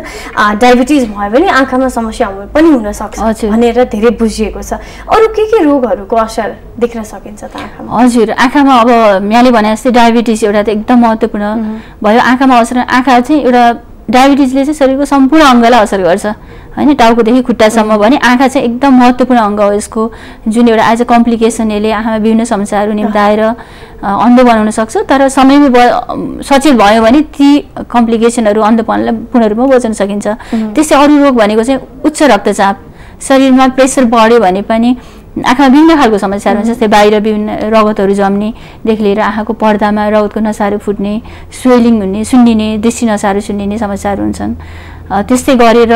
डायबिटिज भयो भने आँखामा समस्या पनि हुन सक्छ भनेर धेरै बुझिएको छ। अरू के रोगहरूको असर देख्न सकिन्छ त आँखामा? हजुर, आँखामा अब यहाँले भने जस्तै डायबिटिज एउटा त एकदम महत्त्वपूर्ण भयो। आँखामा असर, आँखा चाहिँ एउटा डायबिटिजले चाहिँ शरीरको सम्पूर्ण अङ्गलाई असर गर्छ होइन, टाउकोदेखि खुट्टासम्म भने आँखा चाहिँ एकदम महत्त्वपूर्ण अङ्ग हो। यसको जुन एउटा एज अ कम्प्लिकेसन यसले आँखामा विभिन्न समस्याहरू निम्ताएर अन्धो बनाउन सक्छ, तर समयमै सचेत भयो भने ती कम्प्लिकेसनहरू अन्धोपनलाई पूर्ण रूपमा बचाउन सकिन्छ। त्यस्तै अरू रोग भनेको चाहिँ उच्च रक्तचाप, शरीरमा प्रेसर बढ्यो भने पनि आँखामा विभिन्न खालको समस्याहरू हुन्छ। जस्तै बाहिर विभिन्न रगतहरू जम्नेदेखि लिएर आँखाको पर्दामा रगतको नसाहरू फुट्ने, स्वेलिङ हुने, सुन्निने, दृष्टि नसाहरू सुन्निने समस्याहरू हुन्छन्। त्यस्तै गरेर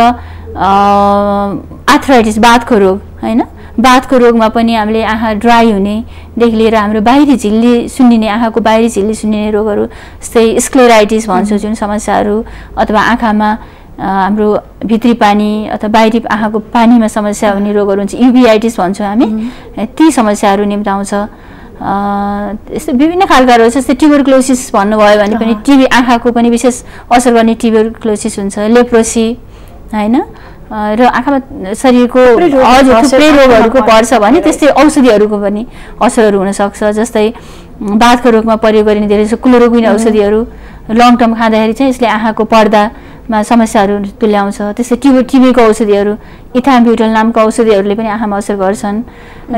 आर्थराइटिस, बाथको रोग होइन, बाथको रोगमा पनि हामीले आँखा ड्राई हुनेदेखि लिएर हाम्रो बाहिरी झिल्ली सुन्निने, आँखाको बाहिरी झिल्ली सुन्निने रोगहरू, जस्तै स्क्लेराइटिस भन्छौँ जुन समस्याहरू, अथवा आँखामा हाम्रो भित्री पानी अथवा बाहिरी आँखाको पानीमा समस्या हुने रोगहरू हुन्छ, युभिआइटिस भन्छौँ हामी, ती समस्याहरू निम्ताउँछ। यस्तो विभिन्न खालका रोग, जस्तै ट्युबरक्लोसिस भन्नुभयो भने पनि टिबी, आँखाको पनि विशेष असर गर्ने ट्युबरक्लोसिस हुन्छ, लेप्रोसी होइन, र आँखामा शरीरको थुप्रै रोगहरूको पर्छ भने त्यस्तै औषधिहरूको पनि असरहरू हुनसक्छ। जस्तै बाथको रोगमा प्रयोग गरिने धेरै क्लोरोक्विन औषधिहरू लङ टर्म खाँदाखेरि चाहिँ यसले आँखाको पर्दामा समस्याहरू तुल्याउँछ। त्यस्तै टिबीको औषधिहरू, इथाम्ब्युटल नामको औषधिहरूले पनि आँखामा असर गर्छन्।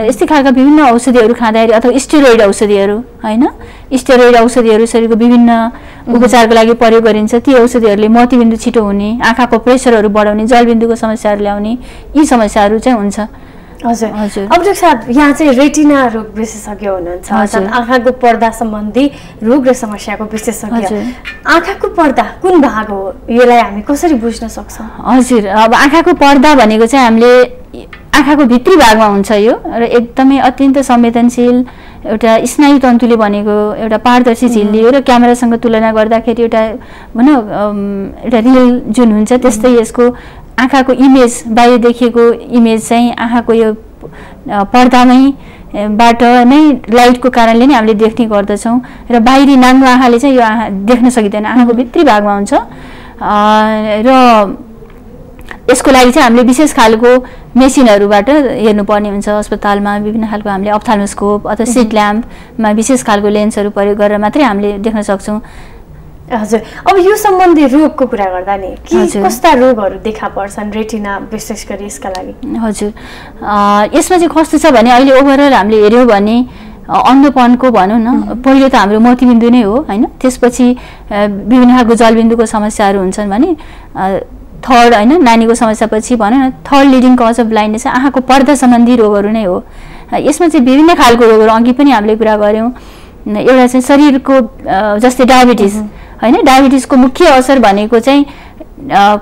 यस्तै खालका विभिन्न औषधिहरू खाँदाखेरि अथवा स्टेरोइड औषधिहरू होइन, स्टेरोइड औषधिहरू शरीरको विभिन्न उपचारको लागि प्रयोग गरिन्छ। ती औषधिहरूले मोतीबिन्दु छिटो हुने, आँखाको प्रेसरहरू बढाउने, जलबिन्दुको समस्याहरू ल्याउने, यी समस्याहरू चाहिँ हुन्छ। हजुर हजुर। अब डाक्टर साहब यहाँ चाहिँ रेटिना रोग विशेषज्ञ हुनुहुन्छ, आँखाको पर्दा सम्बन्धी रोग र समस्याको विशेषज्ञ। आँखाको पर्दा कुन भाग हो, यसलाई हामी कसरी बुझ्न सक्छौँ? हजुर, अब आँखाको पर्दा भनेको चाहिँ हामीले आँखाको भित्री भागमा हुन्छ यो, र एकदमै अत्यन्त संवेदनशील एउटा स्नायु तन्तुले बनेको एउटा पारदर्शी झिल्ली हो, र क्यामेरासँग तुलना गर्दाखेरि एउटा भनौँ एउटा रियल जुन हुन्छ त्यस्तै यसको आँखाको इमेज, बाहिर देखिएको इमेज चाहिँ आँखाको यो पर्दामै बाट नै लाइटको कारणले नै हामीले देख्ने गर्दछौँ, र बाहिरी नाङ्गो आँखाले चाहिँ यो आँखा देख्न सकिँदैन, आँखाको भित्री भागमा हुन्छ। र यसको लागि चाहिँ हामीले विशेष खालको मेसिनहरूबाट हेर्नुपर्ने हुन्छ। अस्पतालमा विभिन्न खालको हामीले अप्थाल्मोस्कोप अथवा सिट ल्याम्पमा विशेष खालको लेन्सहरू प्रयोग गरेर मात्रै हामीले देख्न सक्छौँ। हजुर, अब यो सम्बन्धी रोगको कुरा गर्दा नि कस्ता रोगहरू देखा पर्छन् रेटिना विशेष गरी यसका लागि? हजुर, यसमा चाहिँ कस्तो छ भने अहिले ओभरअल हामीले हेऱ्यौँ भने अन्धोपनको भनौँ न, पहिलो त हाम्रो मोतीबिन्दु नै हो होइन, त्यसपछि विभिन्न खालको जलबिन्दुको समस्याहरू हुन्छन् भने थर्ड होइन नानीको समस्यापछि भनौँ न third leading cause of blindness आँखाको पर्दा सम्बन्धी रोगहरू नै हो। यसमा चाहिँ विभिन्न खालको रोगहरू अघि पनि हामीले कुरा गऱ्यौँ। एउटा चाहिँ शरीरको जस्तै डायबिटिज होइन, डायबिटिजको मुख्य असर भनेको चाहिँ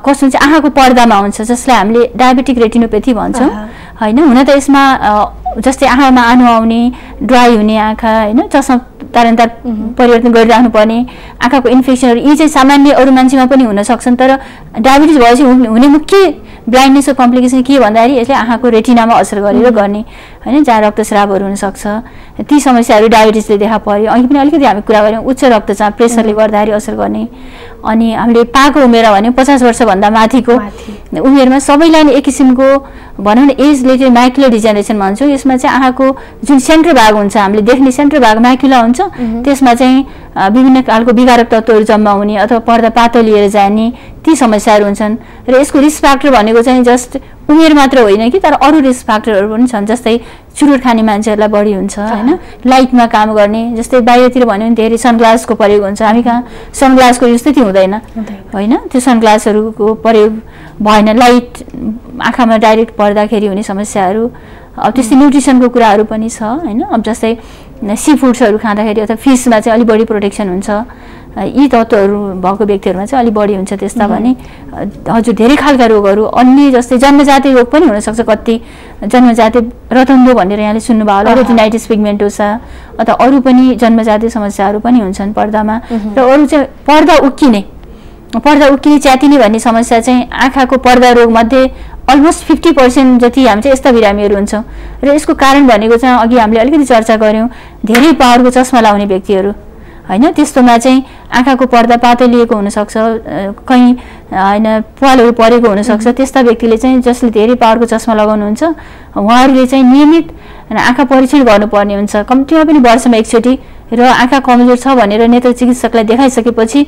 कस्तो हुन्छ आँखाको पर्दामा हुन्छ, जसलाई हामीले डायबेटिक रेटिनोपेथी भन्छौँ होइन। हुन त यसमा जस्तै आँखामा आनु आउने, ड्राई हुने आँखा हैन, चस्मा तारन्तार परिवर्तन गरिराख्नु पर्ने, आँखाको इन्फेक्सनहरू यी चाहिँ सामान्य अरू मान्छेमा पनि हुन सक्छन्। तर डायबिटिज भएपछि हुने मुख्य ब्लाइन्डनेसको कम्प्लिकेसन के भन्दाखेरि यसले आँखाको रेटिनामा असर गरेर गर्ने हैन, जहाँ रक्तस्रावहरू हुन सक्छ। ती समस्याहरू डायबिटिजले देखा पर्यो। अघि पनि अलिकति हामी कुरा गऱ्यौँ उच्च रक्तचाप प्रेसरले गर्दाखेरि असर गर्ने। अनि हामीले पाको उमेर भन्यो 50 वर्षभन्दा माथिको उमेरमा सबैलाई नै एक किसिमको भनौँ न एज रिलेटेड म्याकुलर डिजेनरेसन भन्छौँ। यसमा चाहिँ आँखाको जुन सेन्टर भाग हुन्छ, हामीले देख्ने सेन्टर भाग म्याकुला हुन्छ, त्यसमा चाहिँ विभिन्न खालको विकारक तत्त्वहरू जम्मा हुने अथवा पर्दा पातो लिएर जाने ती समस्याहरू हुन्छन्। र यसको रिस्क फ्याक्टर भनेको चाहिँ जस्ट उमेर मात्र होइन कि, तर अरू रिस्क फ्याक्टरहरू पनि छन्। जस्तै चुरोट खाने मान्छेहरूलाई बढी हुन्छ हैन, लाइटमा काम गर्ने, जस्तै बाहिरतिर भन्यो भने धेरै सनग्लासको प्रयोग हुन्छ। हामी कहाँ सनग्लासको युज त्यति हुँदैन हैन, त्यो सनग्लासहरूको प्रयोग भएन, लाइट आँखामा डाइरेक्ट पर्दाखेरि हुने समस्याहरू। अब त्यस्तै न्युट्रिसनको कुराहरू पनि छ हैन। अब जस्तै सी फुड्सहरू खाँदाखेरि अथवा फिसमा चाहिँ अलिक बढी प्रोटेक्सन हुन्छ, यी तत्त्वहरू भएको व्यक्तिहरूमा चाहिँ अलिक बढी हुन्छ। त्यस्ता भने हजुर धेरै खालका रोगहरू अन्य जस्तै जन्मजाति रोग पनि हुनसक्छ। कति जन्मजाति रतन्दो भनेर यहाँले सुन्नुभयो होला, रेटिनाइटिस पिगमेन्टोसा अथवा अरू पनि जन्मजाति समस्याहरू पनि हुन्छन् पर्दामा। र अरू चाहिँ पर्दा उक्किने च्यातिने भन्ने समस्या चाहिँ आँखाको पर्दा रोगमध्ये अलमोस्ट 50% जति हामी चाहिँ यस्ता बिरामीहरू हुन्छौँ। र यसको कारण भनेको चाहिँ अघि हामीले अलिकति चर्चा गऱ्यौँ, धेरै पावरको चस्मा लाउने व्यक्तिहरू हैन, त्यस्तोमा चाहिँ आँखाको पर्दा पातो लिएको हुनसक्छ, कहीँ हैन पालहरू परेको हुनसक्छ। त्यस्ता व्यक्तिले चाहिँ जसले धेरै पावरको चस्मा लगाउनुहुन्छ उहाँहरूले चाहिँ नियमित आँखा परीक्षण गर्नुपर्ने हुन्छ, कम्तीमा पनि वर्षमा एकचोटि। र आँखा कमजोर छ भनेर नेत्र चिकित्सकलाई देखाइसकेपछि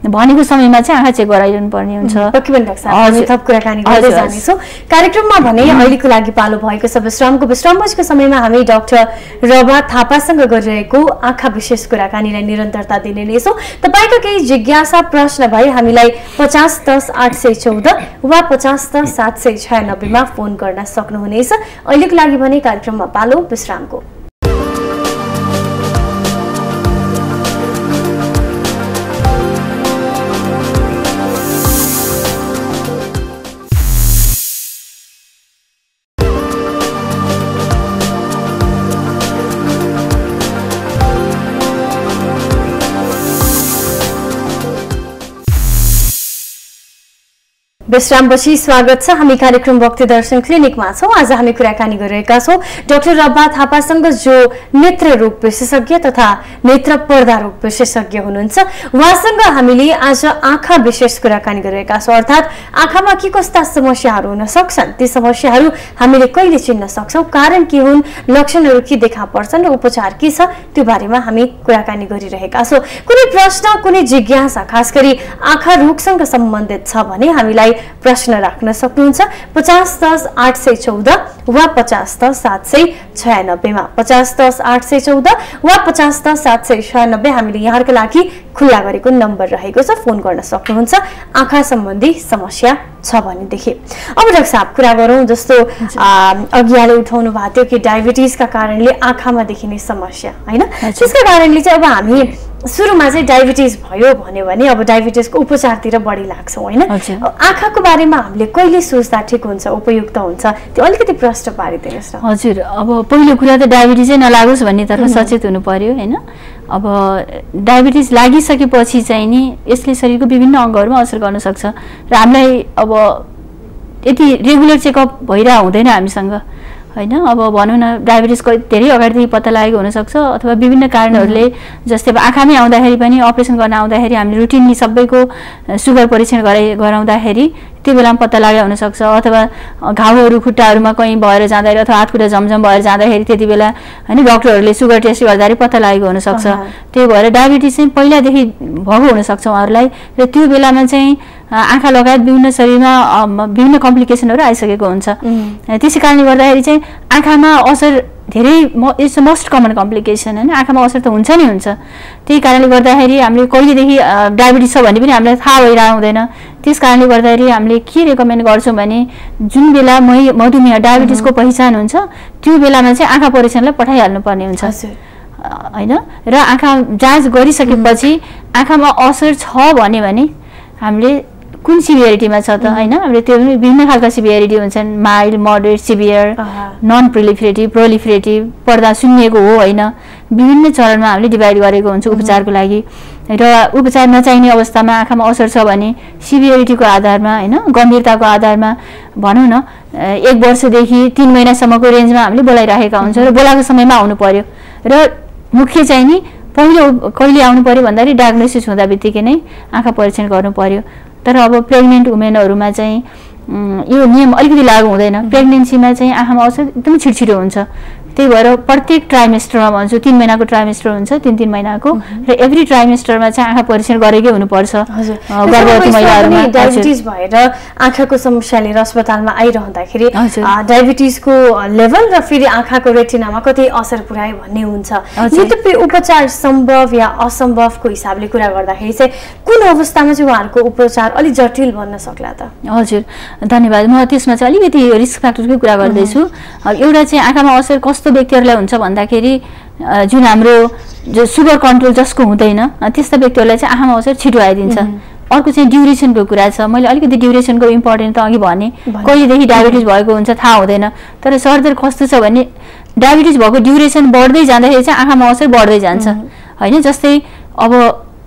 भनेको समयमा चाहिँ आँखा चेक गराइरहनु पर्ने हुन्छ। पक्कै पनि डाक्टर साहब, हामी थप कुराकानी गर्दै जानेछौँ। कार्यक्रममा भने अहिलेको लागि पालो भएको छ विश्रामको समयमा हामी डाक्टर रभा थापासँग गरिरहेको आँखा विशेष कुराकानीलाई निरन्तरता दिने नै छौँ। तपाईँका केही जिज्ञासा प्रश्न भए हामीलाई 50 10 814 वा 50 10 796 मा फोन गर्न सक्नुहुनेछ। अहिलेको लागि भने कार्यक्रममा पालो विश्रामको। विश्रामपछि स्वागत छ। हामी कार्यक्रम भक्ति दर्शन क्लिनिकमा छौँ। आज हामी कुराकानी गरिरहेका छौँ डाक्टर रभा थापासँग, जो नेत्र रोग विशेषज्ञ तथा नेत्र पर्दा रोग विशेषज्ञ हुनुहुन्छ। उहाँसँग हामीले आज आँखा विशेष कुराकानी गरिरहेका छौँ, अर्थात् आँखामा के कस्ता समस्याहरू हुन सक्छन्, ती समस्याहरू हामीले कहिले चिन्न सक्छौँ, कारण के हुन्, लक्षणहरू के देखा पर्छन् र उपचार के छ, त्यो बारेमा हामी कुराकानी गरिरहेका छौँ। कुनै प्रश्न, कुनै जिज्ञासा खास गरी आँखा रोगसँग सम्बन्धित छ भने हामीलाई प्रश्न राख्न सक्नुहुन्छ 50 10 814 वा 50 10 796 मा। 50 10 814 वा 50 10 796 हामीले यहाँका लागि खुल्ला गरेको नम्बर रहेको छ, फोन गर्न सक्नुहुन्छ आँखा सम्बन्धी समस्या छ भनेदेखि। अब डाक्टर साहब कुरा गरौँ, जस्तो अघियाले उठाउनु भएको थियो कि डायबिटिजका कारणले आँखामा देखिने समस्या हैन, त्यसका कारणले चाहिँ अब हामी सुरुमा चाहिँ डायबिटिज भयो भन्यो भने अब डायबिटिजको उपचारतिर बढी लाग्छौँ हैन। आँखाको बारेमा हामीले कहिले सोच्दा ठिक हुन्छ, उपयुक्त हुन्छ, त्यो अलिकति प्रश्न पारिदिनुहोस् न। हजुर, अब पहिलो कुरा त डायबिटिजै नलागोस् भन्नेतर्फ सचेत हुनु पर्यो हैन। अब डायबिटिज लागिसकेपछि चाहिँ नि यसले शरीरको विभिन्न अङ्गहरूमा असर गर्न सक्छ र हामीलाई अब यति रेगुलर चेकअप भइरहेको हुँदैन हामीसँग हैन। अब भनौँ न डायबिटिजको धेरै अगाडिदेखि पत्ता लागेको हुनसक्छ अथवा विभिन्न कारणहरूले, जस्तै अब आँखामै आउँदाखेरि पनि अपरेसन गर्न आउँदाखेरि हामीले रुटिनली सबैको सुगर परीक्षण गराउँदाखेरि त्यो बेलामा पत्ता लागेको हुनसक्छ, अथवा घाउहरू खुट्टाहरूमा कहीँ भएर जाँदाखेरि अथवा हातखुट्टा झमझम भएर जाँदाखेरि त्यति बेला हैन डक्टरहरूले सुगर टेस्ट गर्दाखेरि पत्ता लागेको हुनसक्छ। त्यही भएर डायबिटिज चाहिँ पहिलादेखि भएको हुनसक्छ उहाँहरूलाई, र त्यो बेलामा चाहिँ आँखा लगायत विभिन्न शरीरमा विभिन्न कम्प्लिकेसनहरू आइसकेको हुन्छ। त्यसै कारणले गर्दाखेरि चाहिँ आँखामा असर धेरै इट्स मोस्ट कमन कम्प्लिकेसन हैन, आँखामा असर त हुन्छ नि हुन्छ। त्यही कारणले गर्दाखेरि हामीले कहिलेदेखि डायबिटिज छ भन्ने पनि हामीलाई थाहा भइरहेको हुँदैन। त्यस कारणले गर्दाखेरि हामीले के रेकमेन्ड गर्छौँ भने जुन बेला मधुमेह डायबिटिजको पहिचान हुन्छ त्यो बेलामा चाहिँ आँखा परीक्षणलाई पठाइहाल्नु पर्ने हुन्छ हैन। र आँखा जाँच गरिसकेपछि आँखामा असर छ भने हामीले कुन सिभियरिटीमा छ त हैन हामीले त्यो विभिन्न खालका सिभियरिटी हुन्छन् माइल्ड मोडरेट सिभियर नन प्रोलिफरेटिभ प्रोलिफरेटिभ पर्दा सुन्निएको हो हैन विभिन्न चरणमा हामीले डिभाइड गरेको हुन्छ उपचारको लागि र उपचार नचाहिने अवस्थामा आँखामा असर छ भने सिभियरिटीको आधारमा हैन गम्भीरताको आधारमा भनौं न 1 वर्षदेखि 3 महिनासम्मको रेन्जमा हामीले बोलाइराखेका हुन्छ र बोलाएको समयमा आउनु पर्यो र मुख्य चाहिँ नि पहिलो कहिले आउनु पर्यो भन्दाखेरि डायग्नोसिस हुँदा बित्तिकै नै आँखा परीक्षण गर्नु पर्यो तर अब प्रेग्नेन्ट वुमेनहरुमा चाहिँ यो नियम अलिकति लागू हुँदैन प्रेग्नेन्सीमा चाहिँ आँखामा असर एकदम छिटछिटो हुन्छ त्यही भएर प्रत्येक ट्राइमेस्टरमा भन्छु 3 महिनाको ट्राइमेस्टर हुन्छ 3 महिनाको र एभ्री ट्राइमेस्टरमा चाहिँ आँखा परीक्षण गरेकै हुनुपर्छ गर्भवती महिलाहरुमा डायबिटिज भएर आँखाको समस्या लिएर अस्पतालमा आइरहँदाखेरि डायबिटिजको लेभल र फेरि आँखाको रेटिनामा कति असर पुर्यायो भन्ने हुन्छ यद्यपि उपचार सम्भव या असम्भवको हिसाबले कुरा गर्दाखेरि चाहिँ कुन अवस्थामा चाहिँ उहाँहरुको उपचार अलि जटिल बन्न सक्ला त हजुर धन्यवाद म त्यसमा चाहिँ अलिकति रिस्क फ्याक्टरकै कुरा गर्दै छु एउटा चाहिँ आँखामा असर कस्तो व्यक्तिहरुलाई हुन्छ भन्दाखेरि जुन हाम्रो जो सुगर कन्ट्रोल जसको हुँदैन त्यस्ता व्यक्तिहरुलाई चाहिँ आँखामा असर छिटो आइदिन्छ अर्को चाहिँ ड्युरेसनको कुरा छ मैले अलिकति ड्युरेसनको इम्पोर्टेन्ट त अघि भने कहिलेदेखि डायबिटिज भएको हुन्छ थाहा हुँदैन तर सरदर कस्तो छ भने डायबिटिज भएको ड्युरेसन बढ्दै जाँदाखेरि चाहिँ आँखामा असर बढ्दै जान्छ हैन जस्तै अब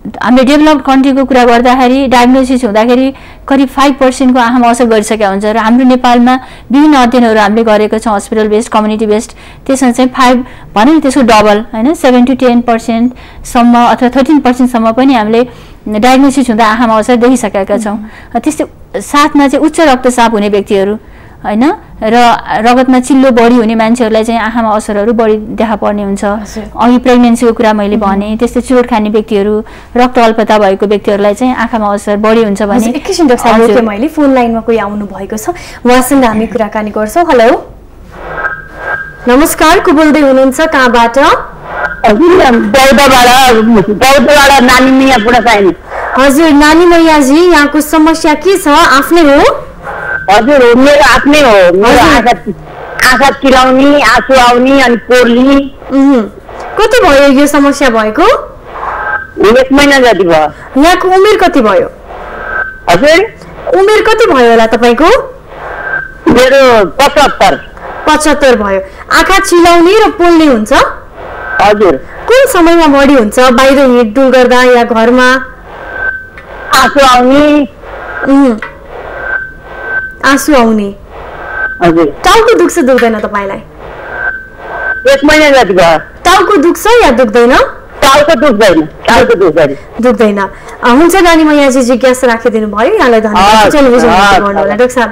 हामीले डेभलप्ड कन्ट्रीको कुरा गर्दाखेरि डायग्नोसिस हुँदाखेरि करिब 5% को आँखामा असर गरिसकेका हुन्छ र हाम्रो नेपालमा विभिन्न अध्ययनहरू हामीले गरेका छौं हस्पिटल बेस्ड कम्युनिटी बेस्ड त्यसमा चाहिँ 5 भने नि त्यसको डबल हैन 7 to 10% सम्म अथवा 13% सम्म पनि हामीले डायग्नोसिस हुँदा आँखामा असर देखिसकेका छौं त्यस्तै साथमा चाहिँ उच्च रक्तचाप हुने व्यक्तिहरू हैन र रगतमा चिल्लो बढी हुने मान्छेहरुलाई चाहिँ आँखामा असरहरू बढी देखा पर्ने हुन्छ अघि प्रेग्नेन्सीको कुरा मैले भने त्यस्तै चुरोट खाने व्यक्तिहरू रक्त अल्पता भएको व्यक्तिहरुलाई चाहिँ आँखामा असर बढी हुन्छ भने एकैछिन डाक्टर साहब रोके मैले फोन लाइनमा कोही आउनु भएको छ उहाँसँग हामी कुराकानी गर्छौं हेलो नमस्कार को बोल्दै हुनुहुन्छ कहाँबाट बौद्धबाट नानी मैया पुरासाइन हजुर नानी मैयाजी यहाँको समस्या के छ आफ्नै हो हजुर मेरो आफ्नै हो मेरो आँखा चिलाउने आँसु आउने अनि पोर्ली कति भयो यो समस्या भएको 1 महिना जति भयो यहाँको उमेर कति भयो हजुर उमेर कति भयो होला तपाईको मेरो 75 भयो आँखा चिलाउने र पोल्ने हुन्छ हजुर कुन समयमा बढी हुन्छ बाहिर हिँडडुल गर्दा या घरमा आँसु आउने आँसु आउने हजुर टाउको दुख्दैन तपाईलाई 1 महिना जति भयो टाउको दुख्छ या दुख्दैन टाउको दुख्दैन हुन्छ नानी मैयाजी जिज्ञासा राखिदिनु भयो यहाँलाई धन्यवाद टेलिभिजन गर्नु होला डाक्टर साहब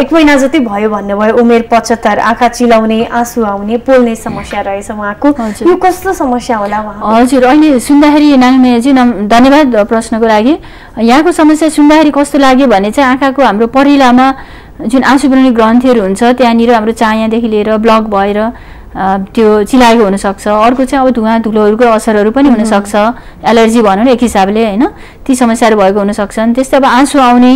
1 महिना जति भयो भन्नुभयो उमेर 75 आँखा चिलाउने आँसु आउने पोल्ने समस्या रहेछ उहाँको यो कस्तो समस्या होला उहाँ हजुर अहिले सुन्दाखेरि नानी मैयाजी धन्यवाद प्रश्नको लागि यहाँको समस्या सुन्दाखेरि कस्तो लाग्यो भने चाहिँ आँखाको हाम्रो परिलामा जुन आँसु बनाउने ग्रन्थीहरू हुन्छ त्यहाँनिर हाम्रो चायादेखि लिएर ब्लक भएर त्यो चिलाएको हुन सक्छ अर्को चाहिँ अब धुवा धुलोहरुको असरहरू पनि हुन सक्छ एलर्जी भनौं न एक हिसाबले हैन ती समस्याहरू भएको हुन सक्छन् त्यस्तै अब आँसु आउने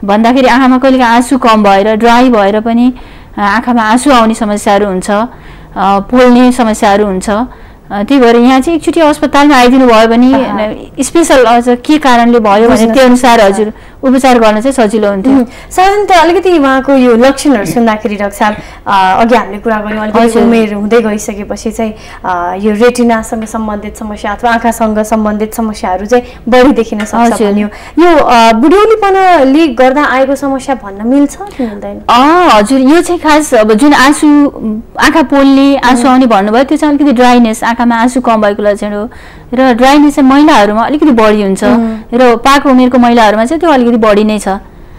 भन्दाखेरि आँखामा कहिलेका आँसु कम भएर ड्राई भएर पनि आँखामा आँसु आउने समस्याहरू हुन्छ पोल्ने समस्याहरू हुन्छ त्यही भएर यहाँ चाहिँ एकचोटी अस्पतालमा आइदिनु भयो भने स्पेशल अझ के कारणले भयो भने त्यो अनुसार हजुर उपचार गर्न चाहिँ सजिलो हुन्थ्यो साधारणतः अलिकति उहाँको यो लक्षणहरू सुन्दाखेरि डाक्टर साहब अघि हामीले कुरा गर्यौं अलिकति उमेर हुँदै गइसकेपछि चाहिँ यो रेटिनासँग सम्बन्धित समस्या अथवा आँखासँग सम्बन्धित समस्याहरू चाहिँ बढी देखिन सक्छ भन्यो यो बुढौलीपनाले गर्दा आएको समस्या भन्न मिल्छ कि मिल्दैन हजुर यो चाहिँ खास अब जुन आँसु आँखा पोल्ने आँसु आउने भन्नुभयो त्यो चाहिँ अलिकति ड्राइनेस आँखामा आँसु कम भएको लक्षण हो र ड्राइनेस चाहिँ महिलाहरूमा अलिकति बढी हुन्छ र पाको उमेरको महिलाहरूमा चाहिँ त्यो अलिकति बढी नै छ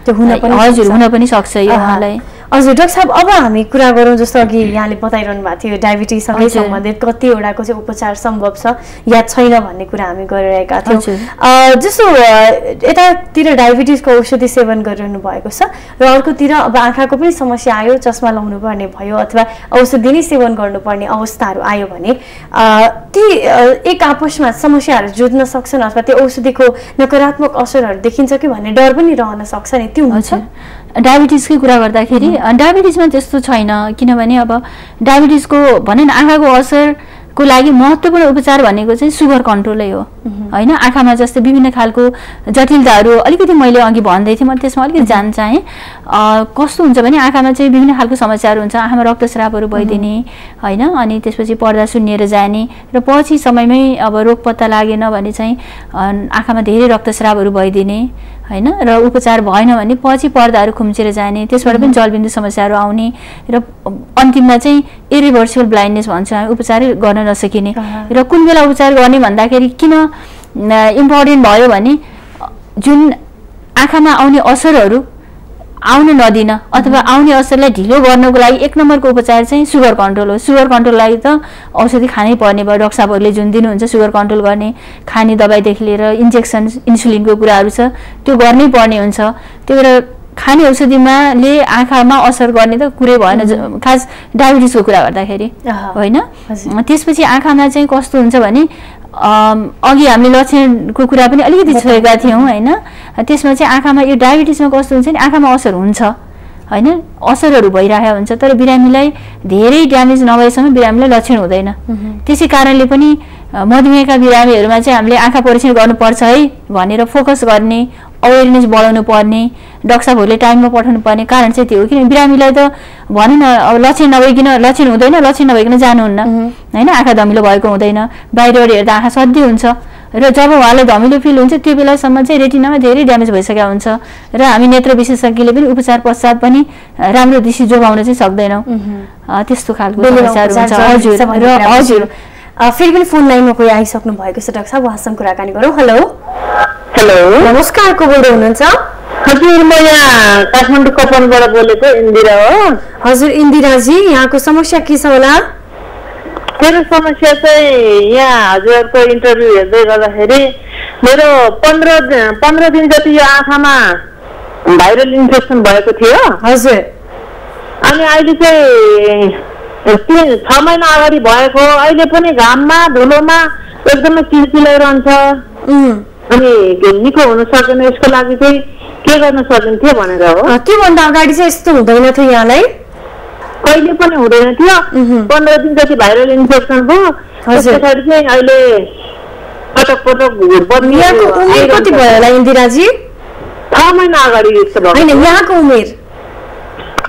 त्यो हजुर हुन पनि सक्छ यो उहाँलाई हजुर डाक्टर साहब अब हामी कुरा गरौँ जस्तो अघि यहाँले बताइरहनु भएको थियो डायबिटिजसँगै सम्बन्धित कतिवटाको चाहिँ उपचार सम्भव छ या छैन भन्ने कुरा हामी गरिरहेका थियौँ जस्तो यतातिर डायबिटिजको औषधि सेवन गरिरहनु भएको छ र अर्कोतिर अब आँखाको पनि समस्या आयो चस्मा लाउनु पर्ने भयो अथवा औषधि नै सेवन गर्नुपर्ने अवस्थाहरू आयो भने ती एक आपसमा समस्याहरू जुझ्न सक्छन् अथवा त्यो औषधिको नकारात्मक असरहरू देखिन्छ कि भन्ने डर पनि रहन सक्छ नि त्यो हुन्छ डायबिटिजकै कुरा गर्दाखेरि डायबिटिजमा त्यस्तो छैन किनभने अब डायबिटिजको भनौं न आँखाको असरको लागि महत्त्वपूर्ण उपचार भनेको चाहिँ सुगर कन्ट्रोलै हो हैन आँखामा जस्तै विभिन्न खालको जटिलताहरू अलिकति मैले अघि भन्दै थिएँ म त्यसमा अलिकति जान्न चाहे कस्तो हुन्छ भने आँखामा चाहिँ विभिन्न खालको समस्याहरू हुन्छ आँखामा रक्तस्रावहरू भइदिने हैन अनि त्यसपछि पर्दा सुन्निएर जाने र पछि समयमै अब रोग पत्ता लागेन भने चाहिँ आँखामा धेरै रक्तस्रावहरू भइदिने हैन र उपचार भएन भने पछि पर्दाहरू खुम्चेर जाने त्यसबाट पनि जलबिन्दु समस्याहरू आउने र अन्तिममा चाहिँ इरिभर्सिबल ब्लाइन्डनेस भन्छ हामी उपचारै गर्न नसकिने र कुन बेला उपचार गर्ने भन्दाखेरि किन इम्पोर्टेन्ट भयो भने जुन आँखामा आउने असरहरू आउन नदिन अथवा आउने असरलाई ढिलो गर्नको लागि एक नम्बरको उपचार चाहिँ सुगर कन्ट्रोल हो सुगर कन्ट्रोल लागि त औषधि खानै पर्ने भयो डाक्टर साहबहरूले जुन दिनुहुन्छ सुगर कन्ट्रोल गर्ने खाने दबाईदेखि लिएर इन्जेक्सन इन्सुलिनको कुराहरू छ त्यो गर्नै पर्ने हुन्छ त्यो भएर खाने औषधिमा ले आँखामा असर गर्ने त कुरै भएन खास डायबिटिसको कुरा गर्दाखेरि होइन त्यसपछि आँखामा चाहिँ कस्तो हुन्छ भने अघि हामीले लक्षणको कुरा पनि अलिकति छोएका थियौँ होइन त्यसमा चाहिँ आँखामा यो डायबिटिसमा कस्तो हुन्छ नि आँखामा असर हुन्छ हैन असरहरू भइरहेको हुन्छ तर बिरामीलाई धेरै ड्यामेज नभएसम्म बिरामीलाई लक्षण हुँदैन त्यसै कारणले पनि मधुमेहका बिरामीहरूमा चाहिँ हामीले आँखा परीक्षण गर्नुपर्छ है भनेर फोकस गर्ने अवेरनेस बढाउनु पर्ने डाक्टर साहबहरूले टाइममा पठाउनु पर्ने कारण चाहिँ त्यो हो किन बिरामीलाई त भनौँ न अब लक्षण नभइकन लक्षण हुँदैन लक्षण नभइकन जानुहुन्न हैन आँखा धमिलो भएको हुँदैन बाहिरबाट हेर्दा आँखा सधैँ हुन्छ र जब उहाँलाई धमिलो फिल हुन्छ त्यो बेलासम्म चाहिँ रेटिनामा धेरै ड्यामेज भइसकेको हुन्छ र हामी नेत्र विशेषज्ञले पनि उपचार पश्चात पनि राम्रो दृष्टि जोगाउन चाहिँ सक्दैनौँ त्यस्तो खालको समस्याहरू हुन्छ हजुर फेरि पनि फोन लाइनमा कोही आइसक्नु भएको छ डाक्टर साहब उहाँसँग कुराकानी गरौँ हेलो हेलो नमस्कार को बोल्दै हुनुहुन्छ हजुर म यहाँ काठमाडौँ कपनबाट बोलेको इन्दिरा हो हजुर इन्दिराजी यहाँको समस्या के छ होला मेरो समस्या चाहिँ यहाँ हजुरहरूको इन्टरभ्यू हेर्दै गर्दाखेरि मेरो 15 दिन जति यो आँखामा भाइरल इन्फेक्सन भएको थियो हजुर अनि अहिले चाहिँ 6 महिना अगाडि भएको अहिले पनि घाममा धुलोमा एकदमै चिलचिलाइरहन्छ अनि निको हुन सकेन यसको लागि चाहिँ के गर्न सकिन्थ्यो भनेर हो त्योभन्दा अगाडि चाहिँ यस्तो हुँदैन थियो यहाँलाई कहिले पनि हुँदैन थियो 15 दिन जति भाइरल इन्फेक्सन भयो त्यसपछि चाहिँ अहिले पटक यहाँको उमेर कति भयो होला इन्दिराजी 6 महिना अगाडि यस्तो भयो हैन यहाँको उमेर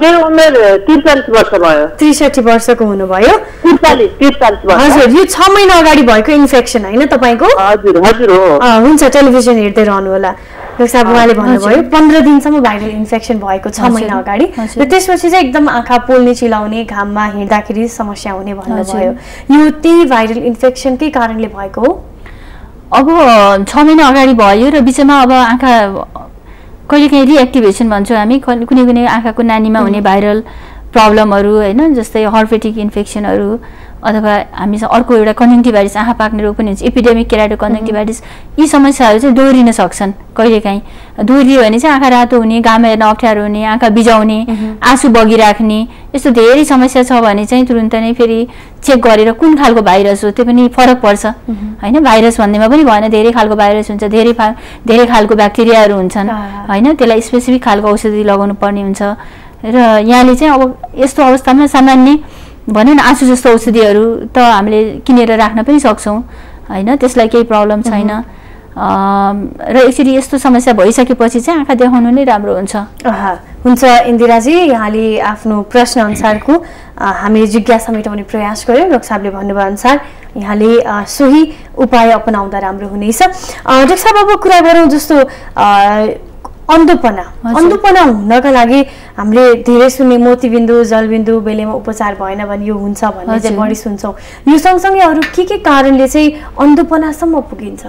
मेरो उमेर 43 वर्ष भयो 63 वर्षको हुनुभयो 43 वर्ष हजुर यो 6 महिना अगाडि भएको इन्फेक्सन हैन तपाईको हजुर हजुर हो हुन्छ टेलिभिजन हेर्दै रहनु होला डाक्टर साहब उहाँले भन्नुभयो 15 दिनसम्म भाइरल इन्फेक्सन भएको 6 महिना अगाडि र त्यसपछि चाहिँ एकदम आँखा पोल्ने चिलाउने घाममा हिँड्दाखेरि समस्या हुने भन्नुभयो यो त्यही भाइरल इन्फेक्सनकै कारणले भएको हो अब 6 महिना अगाडि भयो र बिचमा अब आँखा कहिलेकाहीँ रिएक्टिभेसन भन्छौँ हामी कुनै कुनै आँखाको नानीमा हुने भाइरल प्रब्लमहरू हैन जस्तै हर्पेटिक इन्फेक्सनहरू अथवा हामीसँग अर्को एउटा कन्जङ्टिभाइटिस आँखा पाक्ने रोग पनि हुन्छ एपिडेमिक केराटो कन्जङ्टिभाइटिस यी समस्याहरू चाहिँ दोहोरिन सक्छन् कहिलेकाहीँ दोहोरियो भने चाहिँ आँखा रातो हुने घाम हेर्न अप्ठ्यारो हुने आँखा बिजाउने आँसु बगिराख्ने यस्तो धेरै समस्या छ भने चाहिँ तुरुन्त नै फेरि चेक गरेर कुन खालको भाइरस हो त्यो पनि फरक पर्छ हैन भाइरस भन्नेमा पनि भएन धेरै खालको भाइरस हुन्छ धेरै खालको ब्याक्टेरियाहरू हुन्छन् हैन त्यसलाई स्पेसिफिक खालको औषधि लगाउनु पर्ने हुन्छ र यहाँले चाहिँ अब यस्तो अवस्थामा सामान्य भनौँ न आँसु जस्तो औषधिहरू त हामीले किनेर राख्न पनि सक्छौँ हैन त्यसलाई केही प्रब्लम छैन र यसरी यस्तो समस्या भइसकेपछि चाहिँ आँखा देखाउनु नै राम्रो हुन्छ हुन्छ इन्दिराजी यहाँले आफ्नो प्रश्न अनुसारको हामीले जिज्ञासा मेटाउने प्रयास गर्यौँ डाक्टर साहबले भन्नुभयो अनुसार यहाँले सोही उपाय अपनाउँदा राम्रो हुनेछ डाक्टर साहब अब कुरा गरौँ जस्तो अन्धोपना हुनका लागि हामीले धेरै सुन्ने मोतीबिन्दु जलबिन्दु बेलेमा उपचार भएन भने यो हुन्छ भन्ने चाहिँ बढी सुन्छौँ यो सँगसँगै अरू के कारणले चाहिँ अन्धोपनासम्म पुगिन्छ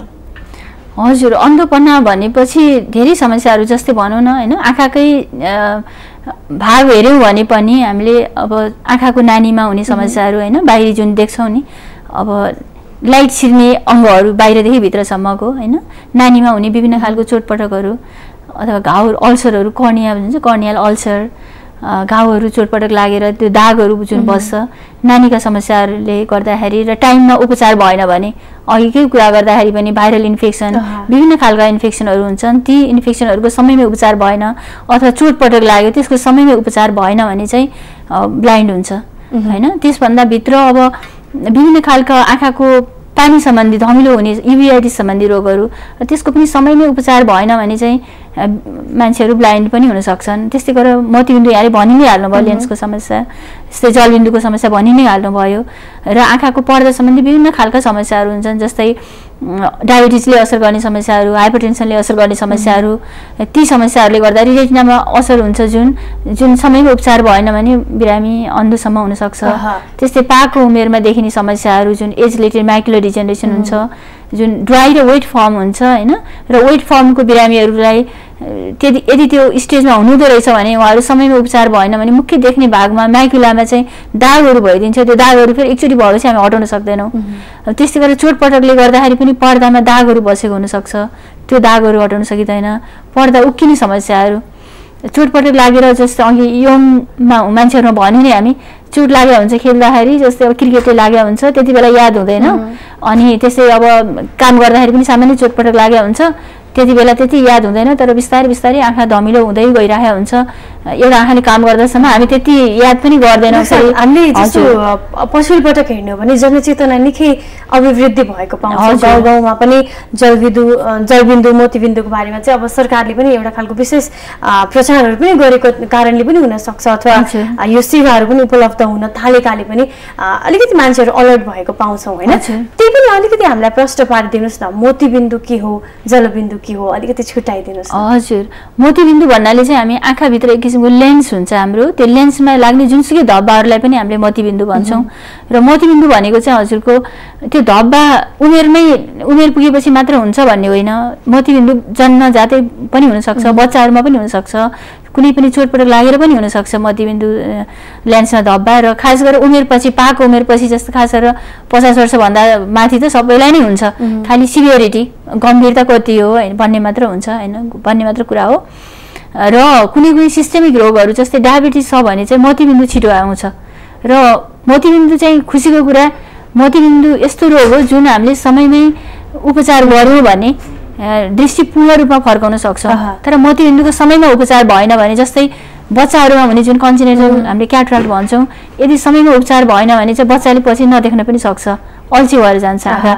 हजुर अन्धोपना भनेपछि धेरै समस्याहरू जस्तै भनौँ न हैन आँखाकै भाग हेऱ्यौँ भने पनि हामीले अब आँखाको नानीमा हुने समस्याहरू हैन बाहिरी जुन देख्छौँ नि अब लाइट छिर्ने अङ्गहरू बाहिरदेखि भित्रसम्मको हैन नानीमा हुने विभिन्न खालको चोटपटकहरू अथवा घाउहरू अल्सरहरू कर्निया भन्छ कर्नियल अल्सर घाउहरू चोटपटक लागेर त्यो दागहरू जुन बस्छ नानीका समस्याहरूले गर्दाखेरि र टाइममा उपचार भएन भने अघिकै कुरा गर्दाखेरि पनि भाइरल इन्फेक्सन विभिन्न खालका इन्फेक्सनहरू हुन्छन् ती इन्फेक्सनहरूको समयमै उपचार भएन अथवा चोटपटक लाग्यो त्यसको समयमै उपचार भएन भने चाहिँ ब्लाइन्ड हुन्छ हैन त्यसभन्दा भित्र अब विभिन्न खालका आँखाको पानी सम्बन्धी धमिलो हुने युभिआइटिस सम्बन्धी रोगहरू र त्यसको पनि समयमै उपचार भएन भने चाहिँ मान्छेहरू ब्लाइन्ड पनि हुन सक्छन्। त्यस्तै गरेर मोतीबिन्दु यहाँले भनि नै हाल्नुभयो लेन्सको समस्या, त्यस्तै जलबिन्दुको समस्या भनि नै हाल्नुभयो र आँखाको पर्दा सम्बन्धी विभिन्न खालका समस्याहरू हुन्छन्, जस्तै डायबिटिजले असर गर्ने समस्याहरू, हाइपरटेन्सनले असर गर्ने समस्याहरू, ती समस्याहरूले गर्दा रेटिनामा असर हुन्छ जुन समयमा उपचार भएन भने बिरामी अन्धोसम्म हुनसक्छ। त्यस्तै पाको उमेरमा देखिने समस्याहरू जुन एज रिलेटेड माइक्युलर डिजेनरेसन हुन्छ, जुन ड्राई र वेट फर्म हुन्छ हैन, र वेट फर्मको बिरामीहरूलाई यदि त्यो स्टेजमा हुनुहुँदो रहेछ भने उहाँहरू समयमा उपचार भएन भने मुख्य देख्ने भागमा माइक्युलामा चाहिँ दागहरू भइदिन्छ। त्यो दागहरू फेरि एकचोटि भएपछि हामी हटाउन सक्दैनौँ। त्यस्तै गरेर चोटपटकले गर्दाखेरि पनि पर्दामा दागहरू बसेको हुनसक्छ, त्यो दागहरू हटाउन सकिँदैन। पर्दा उक्किने समस्याहरू, चोटपटक लागेर जस्तो अघि यङमा मान्छेहरूमा भन्यो नि हामी चोट लागेको हुन्छ खेल्दाखेरि, जस्तै अब क्रिकेटले लागेको हुन्छ त्यति बेला याद हुँदैन, अनि त्यस्तै अब काम गर्दाखेरि पनि सामान्य चोटपटक लागेको हुन्छ त्यति बेला त्यति याद हुँदैन, तर बिस्तारै बिस्तारै आँखा धमिलो हुँदै गइरहेको हुन्छ। एउटा आँखाले काम गर्दासम्म हामी त्यति याद पनि गर्दैनौँ। हामीले जस्तो पछिल्लोपटक हेर्नु भने जनचेतना निकै अभिवृद्धि भएको पाउँछ। गाउँ गाउँमा पनि जलबिन्दु मोतीबिन्दुको बारेमा चाहिँ अब सरकारले पनि एउटा खालको विशेष प्रचारहरू पनि गरेको कारणले पनि हुनसक्छ, अथवा यो सेवाहरू पनि उपलब्ध हुन थालेकाले पनि अलिकति मान्छेहरू अलर्ट भएको पाउँछौँ होइन। त्यही पनि अलिकति हामीलाई प्रश्न पारिदिनुहोस् न, मोतीबिन्दु के हो, जलबिन्दु के हो, अलिकति छुट्याइदिनुहोस्। हजुर, मोतीबिन्दु भन्नाले चाहिँ हामी आँखाभित्र एक किसिमको लेन्स हुन्छ हाम्रो, त्यो लेन्समा लाग्ने जुनसुकै धब्बाहरूलाई पनि हामीले मोतीबिन्दु भन्छौँ। र मोतीबिन्दु भनेको चाहिँ हजुरको त्यो धब्बा उमेर पुगेपछि मात्र हुन्छ भन्ने होइन, मोतीबिन्दु जन्मजातै पनि हुनसक्छ, बच्चाहरूमा पनि हुनसक्छ, कुनै पनि चोटपटक लागेर पनि हुनसक्छ मोतीबिन्दु लेन्समा धब्बा। र खास गरेर उमेरपछि पाको उमेरपछि जस्तो खास गरेर 50 वर्षभन्दा माथि त सबैलाई नै हुन्छ, खालि सिभियरिटी गम्भीरता कति हो भन्ने मात्र हुन्छ होइन, भन्ने मात्र कुरा हो। र कुनै सिस्टेमिक रोगहरू जस्तै डायबिटिज छ भने चाहिँ मोतीबिन्दु छिटो आउँछ। र मोतीबिन्दु चाहिँ खुसीको कुरा, मोतीबिन्दु यस्तो रोग हो जुन हामीले समयमै उपचार गऱ्यौँ भने दृष्टि पूर्ण रूपमा फर्काउन सक्छ। तर मोतीबिन्दुको समयमा उपचार भएन भने, जस्तै बच्चाहरूमा हुने जुन कन्जेनिटल हामीले क्याटराक्ट भन्छौँ, यदि समयमा उपचार भएन भने चाहिँ बच्चाले पछि नदेख्न पनि सक्छ, अल्छी भएर जान्छ आँखा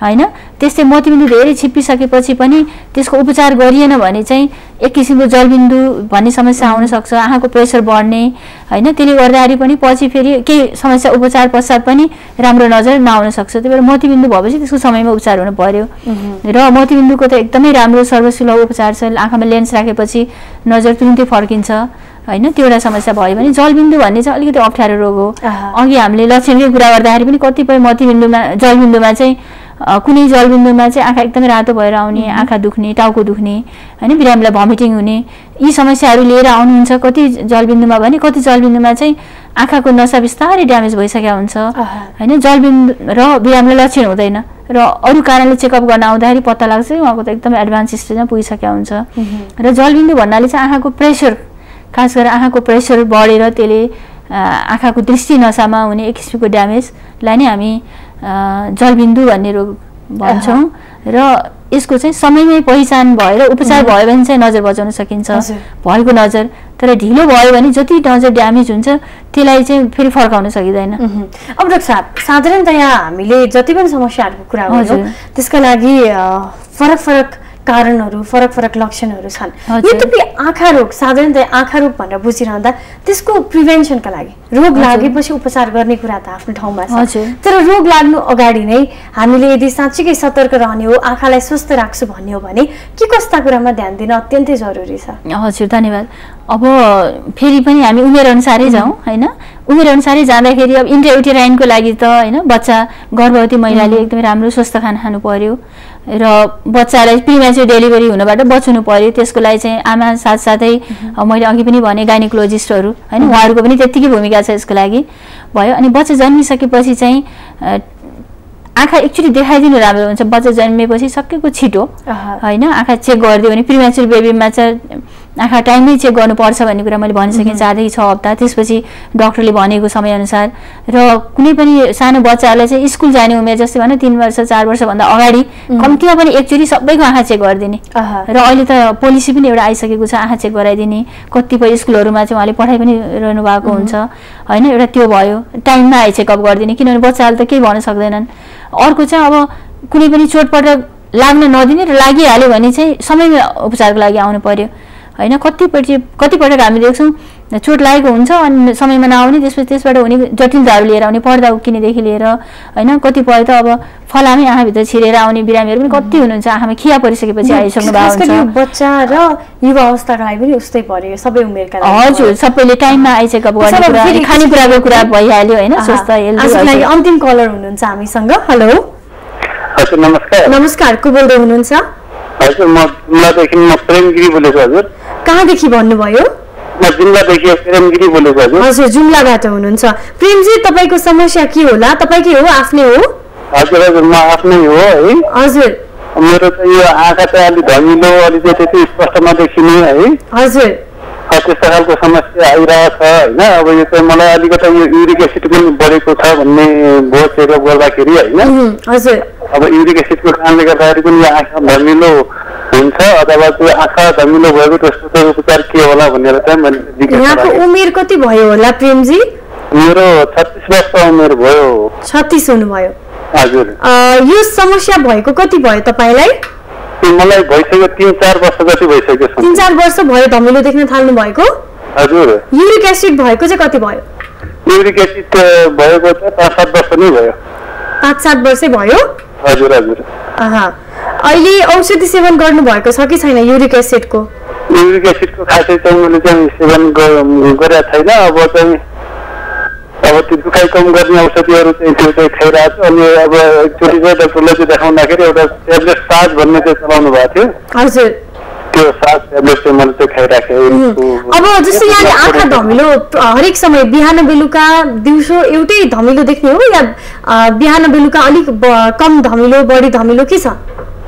होइन। त्यस्तै मोतीबिन्दु धेरै छिप्पिसकेपछि पनि त्यसको उपचार गरिएन भने चाहिँ एक किसिमको जलबिन्दु भन्ने समस्या आउन सक्छ, आँखाको प्रेसर बढ्ने होइन, त्यसले गर्दाखेरि पनि पछि फेरि केही समस्या उपचार पश्चात पनि राम्रो नजर नआउन सक्छ। त्यही भएर मोतीबिन्दु भएपछि त्यसको समयमा उपचार हुनु पर्यो। र मोतीबिन्दुको त एकदमै राम्रो सर्वसुलभ उपचार छ, आँखामा लेन्स राखेपछि नजर तुरुन्तै फर्किन्छ होइन, त्यो एउटा समस्या भयो भने। जलबिन्दु भन्ने चाहिँ अलिकति अप्ठ्यारो रोग हो। अघि हामीले लक्षणकै कुरा गर्दाखेरि पनि कतिपय जलबिन्दुमा चाहिँ कुनै जलबिन्दुमा चाहिँ आँखा एकदमै रातो भएर आउने, आँखा दुख्ने, टाउको दुख्ने होइन, बिरामीलाई भमिटिङ हुने, यी समस्याहरू लिएर आउनुहुन्छ। कति जलबिन्दुमा भने कति जलबिन्दुमा चाहिँ आँखाको नसा बिस्तारै ड्यामेज भइसकेको हुन्छ होइन, जलबिन्दु र बिरामीलाई लक्षण हुँदैन र अरू कारणले चेकअप गर्न आउँदाखेरि पत्ता लाग्छ उहाँको त एकदमै एडभान्स स्टेजमा पुगिसकेको हुन्छ। र जलबिन्दु भन्नाले चाहिँ आँखाको प्रेसर, खास गरेर आँखाको प्रेसर बढेर त्यसले आँखाको दृष्टि नसामा हुने एक किसिमको ड्यामेजलाई नै हामी जलबिन्दु भन्ने रोग भन्छौँ। र यसको चाहिँ समयमै पहिचान भएर उपचार भयो भने चाहिँ नजर बचाउन सकिन्छ, भएको नजर। तर ढिलो भयो भने जति नजर ड्यामेज हुन्छ त्यसलाई चाहिँ फेरि फर्काउन सकिँदैन। अब डाक्टर साहब, साधारणतया हामीले जति पनि समस्याहरूको कुरा गर्छौँ त्यसका लागि फरक फरक कारणहरू, फरक फरक लक्षणहरू छन्। यद्यपि आँखा रोग, साधारणतया आँखा रोग भनेर बुझिरहँदा त्यसको प्रिभेन्सनका लागि रोग लागेपछि उपचार गर्ने कुरा त आफ्नो ठाउँमा छ, तर रोग लाग्नु अगाडि नै हामीले यदि साँच्चीकै सतर्क रहने हो, आँखालाई स्वस्थ राख्छु भन्ने हो भने के कस्ता कुरामा ध्यान दिन अत्यन्तै जरुरी छ? हजुर, धन्यवाद। अब फेरि पनि हामी उमेर अनुसारै जाउँ होइन, उमेर अनुसारै जाँदाखेरि अब इन्ट्रायुटेराइनको लागि त होइन बच्चा गर्भवती महिलाले एकदमै राम्रो स्वस्थ खाना खानु पर्यो र बच्चालाई प्रिमेच्योर डेलिभरी हुनबाट बचाउनु पर्यो। त्यसको लागि चाहिँ आमा साथसाथै मैले अघि पनि भने गाइनिकोलोजिस्टहरू होइन, उहाँहरूको पनि त्यत्तिकै भूमिका छ यसको लागि भयो। अनि बच्चा जन्मिसकेपछि चाहिँ आँखा एकचोटि देखाइदिनु राम्रो हुन्छ। बच्चा जन्मेपछि सकेको छिटो होइन आँखा चेक गरिदियो भने प्रिमेच्योर बेबीमा चाहिँ आँखा टाइममै चेक गर्नुपर्छ भन्ने कुरा मैले भनिसकेँ, 4 देखि 6 हप्ता, त्यसपछि डक्टरले भनेको समयअनुसार। र कुनै पनि सानो बच्चाहरूलाई चाहिँ स्कुल जाने उमेर जस्तै भनौँ 3 वर्ष 4 वर्षभन्दा अगाडि कम्तीमा पनि एकचोटि सबैको आँखा चेक गरिदिने। र अहिले त पोलिसी पनि एउटा आइसकेको छ आँखा चेक गराइदिने, कतिपय स्कुलहरूमा चाहिँ उहाँले पठाइ पनि रहनु भएको हुन्छ होइन। एउटा त्यो भयो, टाइममा आई चेकअप गरिदिने, किनभने बच्चाहरूले त केही भन्न सक्दैनन् अर्को चाहिँ अब कुनै पनि चोटपटक लाग्न नदिने र लागिहाल्यो भने चाहिँ समयमा उपचारको लागि आउनु पर्यो हैन। कतिपटक हामी देख्छौँ चोट लागेको हुन्छ अनि समयमा नआउने, त्यसपछि त्यसबाट हुने जटिलताहरू लिएर आउने, पर्दा उक्किनेदेखि लिएर हैन। कतिपय त अब फलामै आँखाभित्र छिरेर आउने बिरामीहरू पनि कति हुनुहुन्छ, आँखामा खिया परिसकेपछि आइसक्नु भएको हुन्छ। बच्चा र युवा अवस्थाको लागि पनि उस्तै पर्यो, सबै उमेरका लागि। हजुर, सबैले टाइममा आई चेकअप गर्ने कुरा, खानेकुराको कुरा भइहाल्यो हैन। स्वस्थ हेल्दी। अन्तिम कलर हुनुहुन्छ हामीसँग। हेलो हजुर, नमस्कार। नमस्कार, को बोल्दै हुनुहुन्छ? हजुर, म जुम्लादेखि प्रेमगिरी बोलेको। हजुर, कहाँदेखि भन्नुभयो? म जुम्लादेखि प्रेमगिरी बोलेको। हजुर, जुम्लाबाट हुनुहुन्छ। प्रेमजी, तपाईँको समस्या के होला? तपाईँकै हो, आफ्नै हो? हजुर हजुर, म आफ्नै हो है। हजुर, मेरो चाहिँ यो आँखा चाहिँ अलिक धमिलो, अलिक त्यति स्पष्ट नदेखिने है। हजुर, त्यस्तो खालको समस्या आइरहेछ होइन। अब यो चाहिँ मलाई अलिकति यो युरिक एसिड पनि बढेको छ भन्ने भयो चेकअप गर्दाखेरि होइन। हजुर, अब युरिक एसिडको कारणले गर्दाखेरि पनि यो आँखा धमिलो हुन्छ अथवा त्यो आँखा धमिलो भएको त्यसको चाहिँ उपचार के होला भनेर चाहिँ मैले जिज्ञासा गरेँ। यहाँको उमेर कति भयो होला प्रेमजी? मेरो 36 वर्ष उमेर भयो। 36 हुनुभयो? हजुर। यो समस्या भएको कति भयो तपाईँलाई? मलाई भइसक्यो 3-4 वर्ष जति भइसक्यो। 3-4 वर्ष भयो धमिलो देख्न थाल्नु भएको? हजुर। युरिक एसिड भएको चाहिँ कति भयो? युरिक एसिड भएको चाहिँ 5-7 वर्ष नै भयो। 5-7 वर्षै भयो? हजुर हजुर। अहिले औषधि सेवन गर्नु भएको छ कि छैन युरिक एसिडको? युरिक एसिडको खासै चाहिँ मैले चाहिँ सेवन गरेको छैन। अब चाहिँ अब त्यो दुखाइ कम गर्ने औषधिहरू चाहिँ त्यो चाहिँ खाइरहेको छु। अनि अब एकचोटि चाहिँ डक्टरलाई चाहिँ देखाउँदाखेरि एउटा ट्याब्लेट साज भन्ने चाहिँ चलाउनु भएको थियो। हजुर, त्यो साज ट्याब्लेट चाहिँ मैले चाहिँ खाइराखेँ। अब जस्तो यहाँले आँखा धमिलो हरेक समय बिहान बेलुका दिउँसो एउटै धमिलो देख्ने हो या बिहान बेलुका अलिक कम धमिलो बढी धमिलो के छ?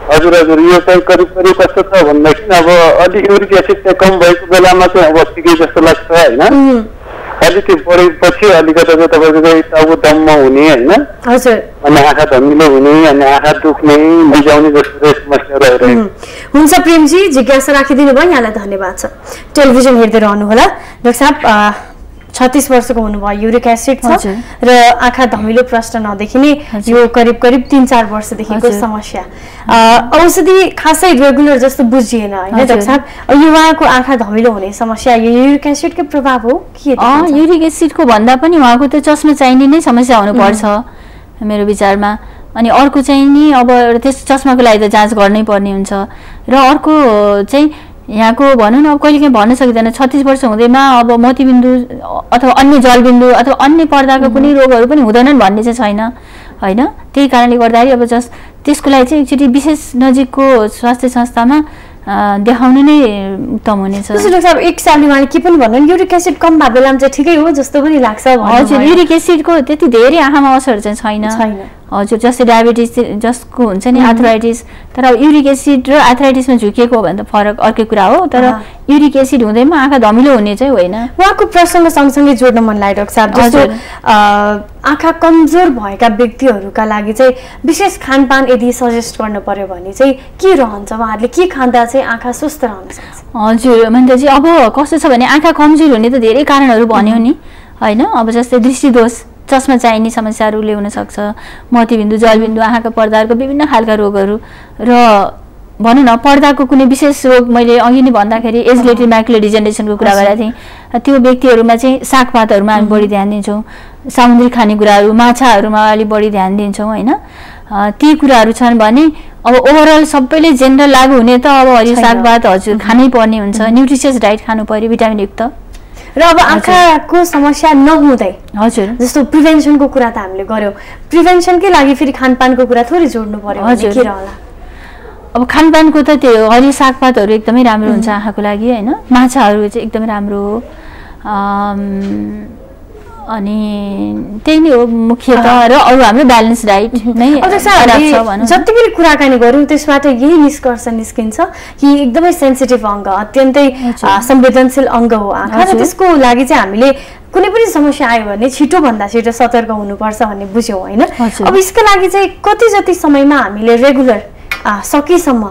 हजुर हजुर, यो चाहिँ करिब कस्तो छ भन्दाखेरि अब अलिक युरिक एसिड चाहिँ कम भएको बेलामा चाहिँ अब ठिकै जस्तो लाग्छ होइन। अलिकति बढेपछि अलिकति चाहिँ तपाईँको चाहिँ टाउको दममा हुने होइन। हजुर। अनि आँखा धमिलो हुने अनि आँखा दुख्ने बिजाउने जस्तो समस्याहरू आइरहेको हुन्छ। प्रेमजी, जिज्ञासा राखिदिनु भयो, यहाँलाई धन्यवाद छ। टेलिभिजन हेर्दै रहनुहोला। डाक्टर साहब 36 वर्षको हुनुभयो, युरिक एसिड छ र आँखा धमिलो प्रश्न नदेखिने यो करिब 3-4 वर्षदेखिको समस्या। औषधि खासै रेगुलर जस्तो बुझिएन होइन डाक्टर साहब? युवाको आँखा धमिलो हुने समस्या यो युरिक एसिडकै प्रभाव हो के? युरिक एसिडको भन्दा पनि उहाँको त्यो चस्मा चाहिने नै समस्या हुनुपर्छ मेरो विचारमा। अनि अर्को चाहिँ नि अब त्यस चस्माको लागि त जाँच गर्नै पर्ने हुन्छ। र अर्को चाहिँ यहाँको भनौँ न अब कहिलेकाहीँ भन्न सकिँदैन 36 वर्ष हुँदैमा अब मोतीबिन्दु अथवा अन्य जलबिन्दु अथवा अन्य पर्दाको कुनै रोगहरू पनि हुँदैनन् भन्ने चाहिँ छैन होइन। त्यही कारणले गर्दाखेरि अब त्यसको लागि चाहिँ एकचोटि विशेष नजिकको स्वास्थ्य संस्थामा देखाउनु नै उत्तम हुनेछ। डाक्टर साहब, एक सालले उहाँले के पनि भन्नु युरिक एसिड कम भएको बेलामा चाहिँ ठिकै हो जस्तो पनि लाग्छ। हजुर, युरिक एसिडको त्यति धेरै आँखामा असर चाहिँ छैन। हजुर, जस्तै डायबिटिज जसको हुन्छ नि आर्थराइटिस, तर अब युरिक एसिड र आर्थराइटिसमा झुकिएको हो भने त फरक अर्कै कुरा हो। तर युरिक एसिड हुँदैमा आँखा धमिलो हुने चाहिँ होइन। उहाँको प्रश्नलाई सँगसँगै जोड्न मन लाग्यो डाक्टर साहब। जस्तो आँखा कमजोर भएका व्यक्तिहरूका लागि चाहिँ विशेष खानपान यदि सजेस्ट गर्नु पर्यो भने चाहिँ के रहन्छ? उहाँहरूले के खाँदा चाहिँ आँखा स्वस्थ रहन सक्छ? हजुर, मैले चाहिँ अब कस्तो छ भने आँखा कमजोर हुने त धेरै कारणहरू भन्यो नि होइन। अब जस्तै दृष्टिदोष, चस्मा चाहिने समस्याहरूले हुनसक्छ, मोतीबिन्दु, जलबिन्दु, आँखाका पर्दाहरूको विभिन्न खालका रोगहरू र भनौँ न पर्दाको कुनै विशेष रोग मैले अघि नै भन्दाखेरि एज रिलेटेड म्याकुलर डिजेनरेसनको कुरा गरेको थिएँ। त्यो व्यक्तिहरूमा चाहिँ सागपातहरूमा हामी बढी ध्यान दिन्छौँ, सामुद्रिक खानेकुराहरू माछाहरूमा अलिक बढी ध्यान दिन्छौँ होइन। ती कुराहरू छन् भने अब ओभरअल सबैले जेनरल लागु हुने त अब हरियो सागपात हजुर खानै पर्ने हुन्छ। न्युट्रिसियस डाइट खानु पर्यो, भिटामिन युक्त। र अब आँखाको समस्या नहुँदै हजुर जस्तो प्रिभेन्सनको कुरा त हामीले गर्यौँ, प्रिभेन्सनकै लागि फेरि खानपानको कुरा थोरै जोड्नु पर्यो भने के रहला? अब खानपानको त त्यो हरियो सागपातहरू एकदमै राम्रो हुन्छ आँखाको लागि होइन। माछाहरू चाहिँ एकदमै राम्रो हो। अनि त्यही नै हो मुख्यतः। र अरू हाम्रो ब्यालेन्स डाइट नै जति पनि कुराकानी गऱ्यौँ त्यसबाट यही निष्कर्ष निस्किन्छ कि एकदमै सेन्सिटिभ अङ्ग, अत्यन्तै संवेदनशील अङ्ग हो आँखा र त्यसको लागि चाहिँ हामीले कुनै पनि समस्या आयो भने छिटोभन्दा छिटो सतर्क हुनुपर्छ भन्ने बुझ्यौँ होइन। अब यसको लागि चाहिँ कति जति समयमा हामीले रेगुलर सकेसम्म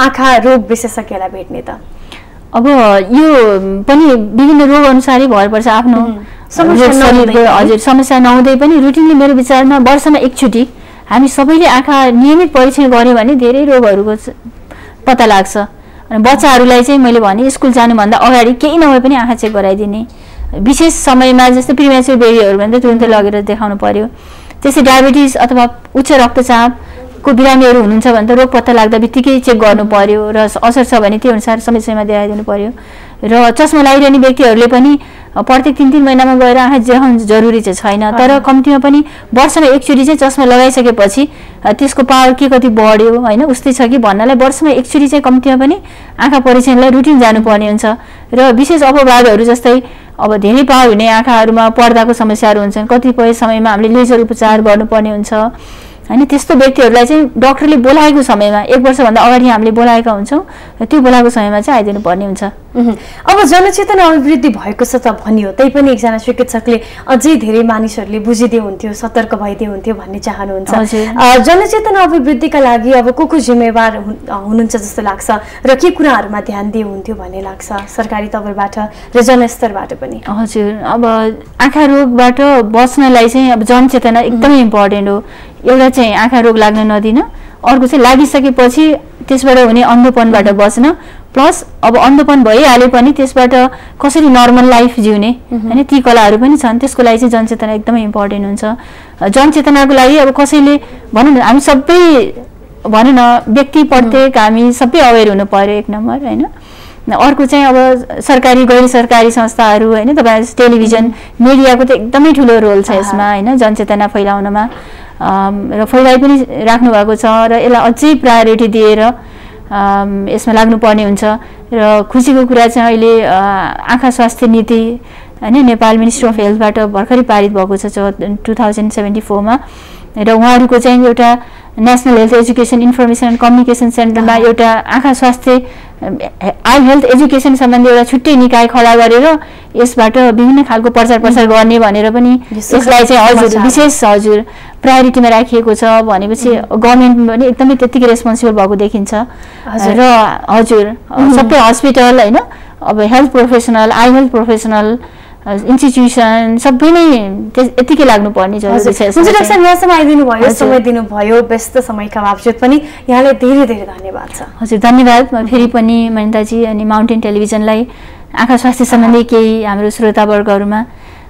आँखा रोग विशेषज्ञलाई भेट्ने त? अब यो पनि विभिन्न रोग अनुसारै भर पर्छ। आफ्नो हजुर समस्या नहुँदै पनि रुटिनली मेरो विचारमा वर्षमा एकचोटि हामी सबैले आँखा नियमित परीक्षण गर्यो भने धेरै रोगहरूको पत्ता लाग्छ। अनि बच्चाहरूलाई चाहिँ मैले भने स्कुल जानुभन्दा अगाडि केही नभए पनि आँखा चेक गराइदिने, विशेष समयमा जस्तै प्रिमेच्योर बेबीहरू भने त तुरुन्तै लगेर देखाउनु पर्यो। त्यसै डायबिटिज अथवा उच्च रक्तचापको बिरामीहरू हुनुहुन्छ भने त रोग पत्ता लाग्दा बित्तिकै चेक गर्नु पर्यो र असर छ भने त्यो अनुसार समयमा देखाइदिनु पर्यो। र चस्मा लगाइरहने व्यक्तिहरूले पनि प्रत्येक 3-3 महिनामा गएर आँखा देखाउनु जरुरी चाहिँ छैन, तर कम्तीमा पनि वर्षमा एकचोटि चाहिँ चस्मा लगाइसकेपछि त्यसको पावर के कति बढ्यो होइन उस्तै छ कि भन्नलाई वर्षमा एकचोटि चाहिँ कम्तीमा पनि आँखा परीक्षणलाई रुटिन जानुपर्ने हुन्छ। र विशेष अपवादहरू जस्तै अब धेरै पावर हुने आँखाहरूमा पर्दाको समस्याहरू हुन्छन्, कतिपय समयमा हामीले लेजर उपचार गर्नुपर्ने हुन्छ हैन। त्यस्तो व्यक्तिहरूलाई चाहिँ डाक्टरले बोलाएको समयमा 1 वर्षभन्दा अगाडि हामीले बोलाएका हुन्छौँ, त्यो बोलाएको समयमा चाहिँ आइदिनु पर्ने हुन्छ। अब जनचेतना अभिवृद्धि भएको छ त भनियो, तै पनि एकजना चिकित्सकले अझै धेरै मानिसहरूले बुझिदिए हुन्थ्यो, सतर्क भइदिए हुन्थ्यो भन्ने चाहनुहुन्छ। जनचेतना अभिवृद्धिका लागि अब को जिम्मेवार हुनुहुन्छ जस्तो लाग्छ र के कुराहरूमा ध्यान दिए हुन्थ्यो भन्ने लाग्छ सरकारी तवरबाट र जनस्तरबाट पनि? हजुर, अब आँखा रोगबाट बच्नलाई चाहिँ अब जनचेतना एकदमै इम्पोर्टेन्ट हो। एउटा चाहिँ आँखा रोग लाग्न नदिन, अर्को चाहिँ लागिसकेपछि त्यसबाट हुने अन्धोपनबाट बच्न, प्लस अब अन्धोपन भइहाले पनि त्यसबाट कसरी नर्मल लाइफ जिउने हैन ती कलाहरू पनि छन्। त्यसको लागि चाहिँ जनचेतना एकदमै इम्पोर्टेन्ट हुन्छ। जनचेतनाको लागि अब कसैले भनौँ न हामी सबै भनौँ न व्यक्ति प्रत्येक हामी सबै अवेर हुनु पर्यो 1 नम्बर हैन। अर्को चाहिँ अब सरकारी गैर सरकारी संस्थाहरू हैन, तपाईँ टेलिभिजन मिडियाको त एकदमै ठुलो रोल छ यसमा हैन जनचेतना फैलाउनमा, र फैलाइ पनि राख्नु भएको छ र यसलाई अझै प्रायोरिटी दिएर यसमा लाग्नुपर्ने हुन्छ। र खुसीको कुरा चाहिँ अहिले आँखा स्वास्थ्य नीति हैन नेपाल मिनिस्ट्री अफ हेल्थबाट भर्खरै पारित भएको छ 2074 मा, र उहाँहरूको चाहिँ एउटा national health education information and communication सेन्टरमा एउटा आँखा स्वास्थ्य आई हेल्थ एजुकेसन सम्बन्धी एउटा छुट्टै निकाय खडा गरेर यसबाट विभिन्न खालको प्रचार प्रसार गर्ने भनेर पनि यसलाई चाहिँ हजुर विशेष हजुर प्रायोरिटीमा राखिएको छ। भनेपछि गभर्नमेन्ट पनि एकदमै त्यतिकै रेस्पोन्सिबल भएको देखिन्छ। र हजुर सबै हस्पिटल हैन अब health professional I health professional institution सबै नै यतिकै लाग्नुपर्ने जरुरी छ। हुन्छ डाक्टर साहब, यहाँसम्म आइदिनु भयो, समय दिनुभयो, व्यस्त समयका बावजुद पनि यहाँलाई धेरै धेरै धन्यवाद छ। हजुर धन्यवाद। म फेरि पनि मनिताजी अनि माउन्टेन टेलिभिजनलाई आँखा स्वास्थ्य सम्बन्धी केही हाम्रो श्रोतावर्गहरूमा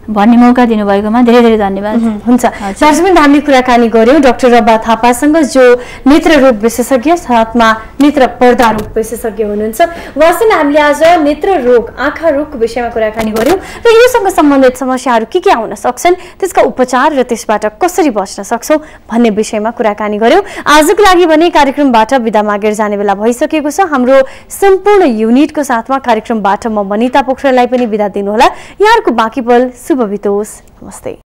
भन्ने मौका दिनुभएकोमा धेरै धेरै धन्यवाद। हुन्छ दार्जिलिङ हामीले कुराकानी गर्यौं डाक्टर रब्बा थापासँग जो नेत्र रोग विशेषज्ञ साथमा नेत्र पर्दा रोग विशेषज्ञ हुनुहुन्छ। उहाँसँग हामीले आज नेत्र रोग आँखा रोगको विषयमा कुराकानी गर्यौं र योसँग सम्बन्धित समस्याहरू के आउन सक्छन्, त्यसका उपचार र त्यसबाट कसरी बच्न सक्छौं भन्ने विषयमा कुराकानी गर्यौं। आजको लागि भने कार्यक्रमबाट बिदा मागेर जाने बेला भइसकेको छ। हाम्रो सम्पूर्ण युनिटको साथमा कार्यक्रमबाट म मनिता पोखरेललाई पनि बिदा दिनुहोला। यहाँहरुको बाँकी पल शुभ बितोस्। नमस्ते।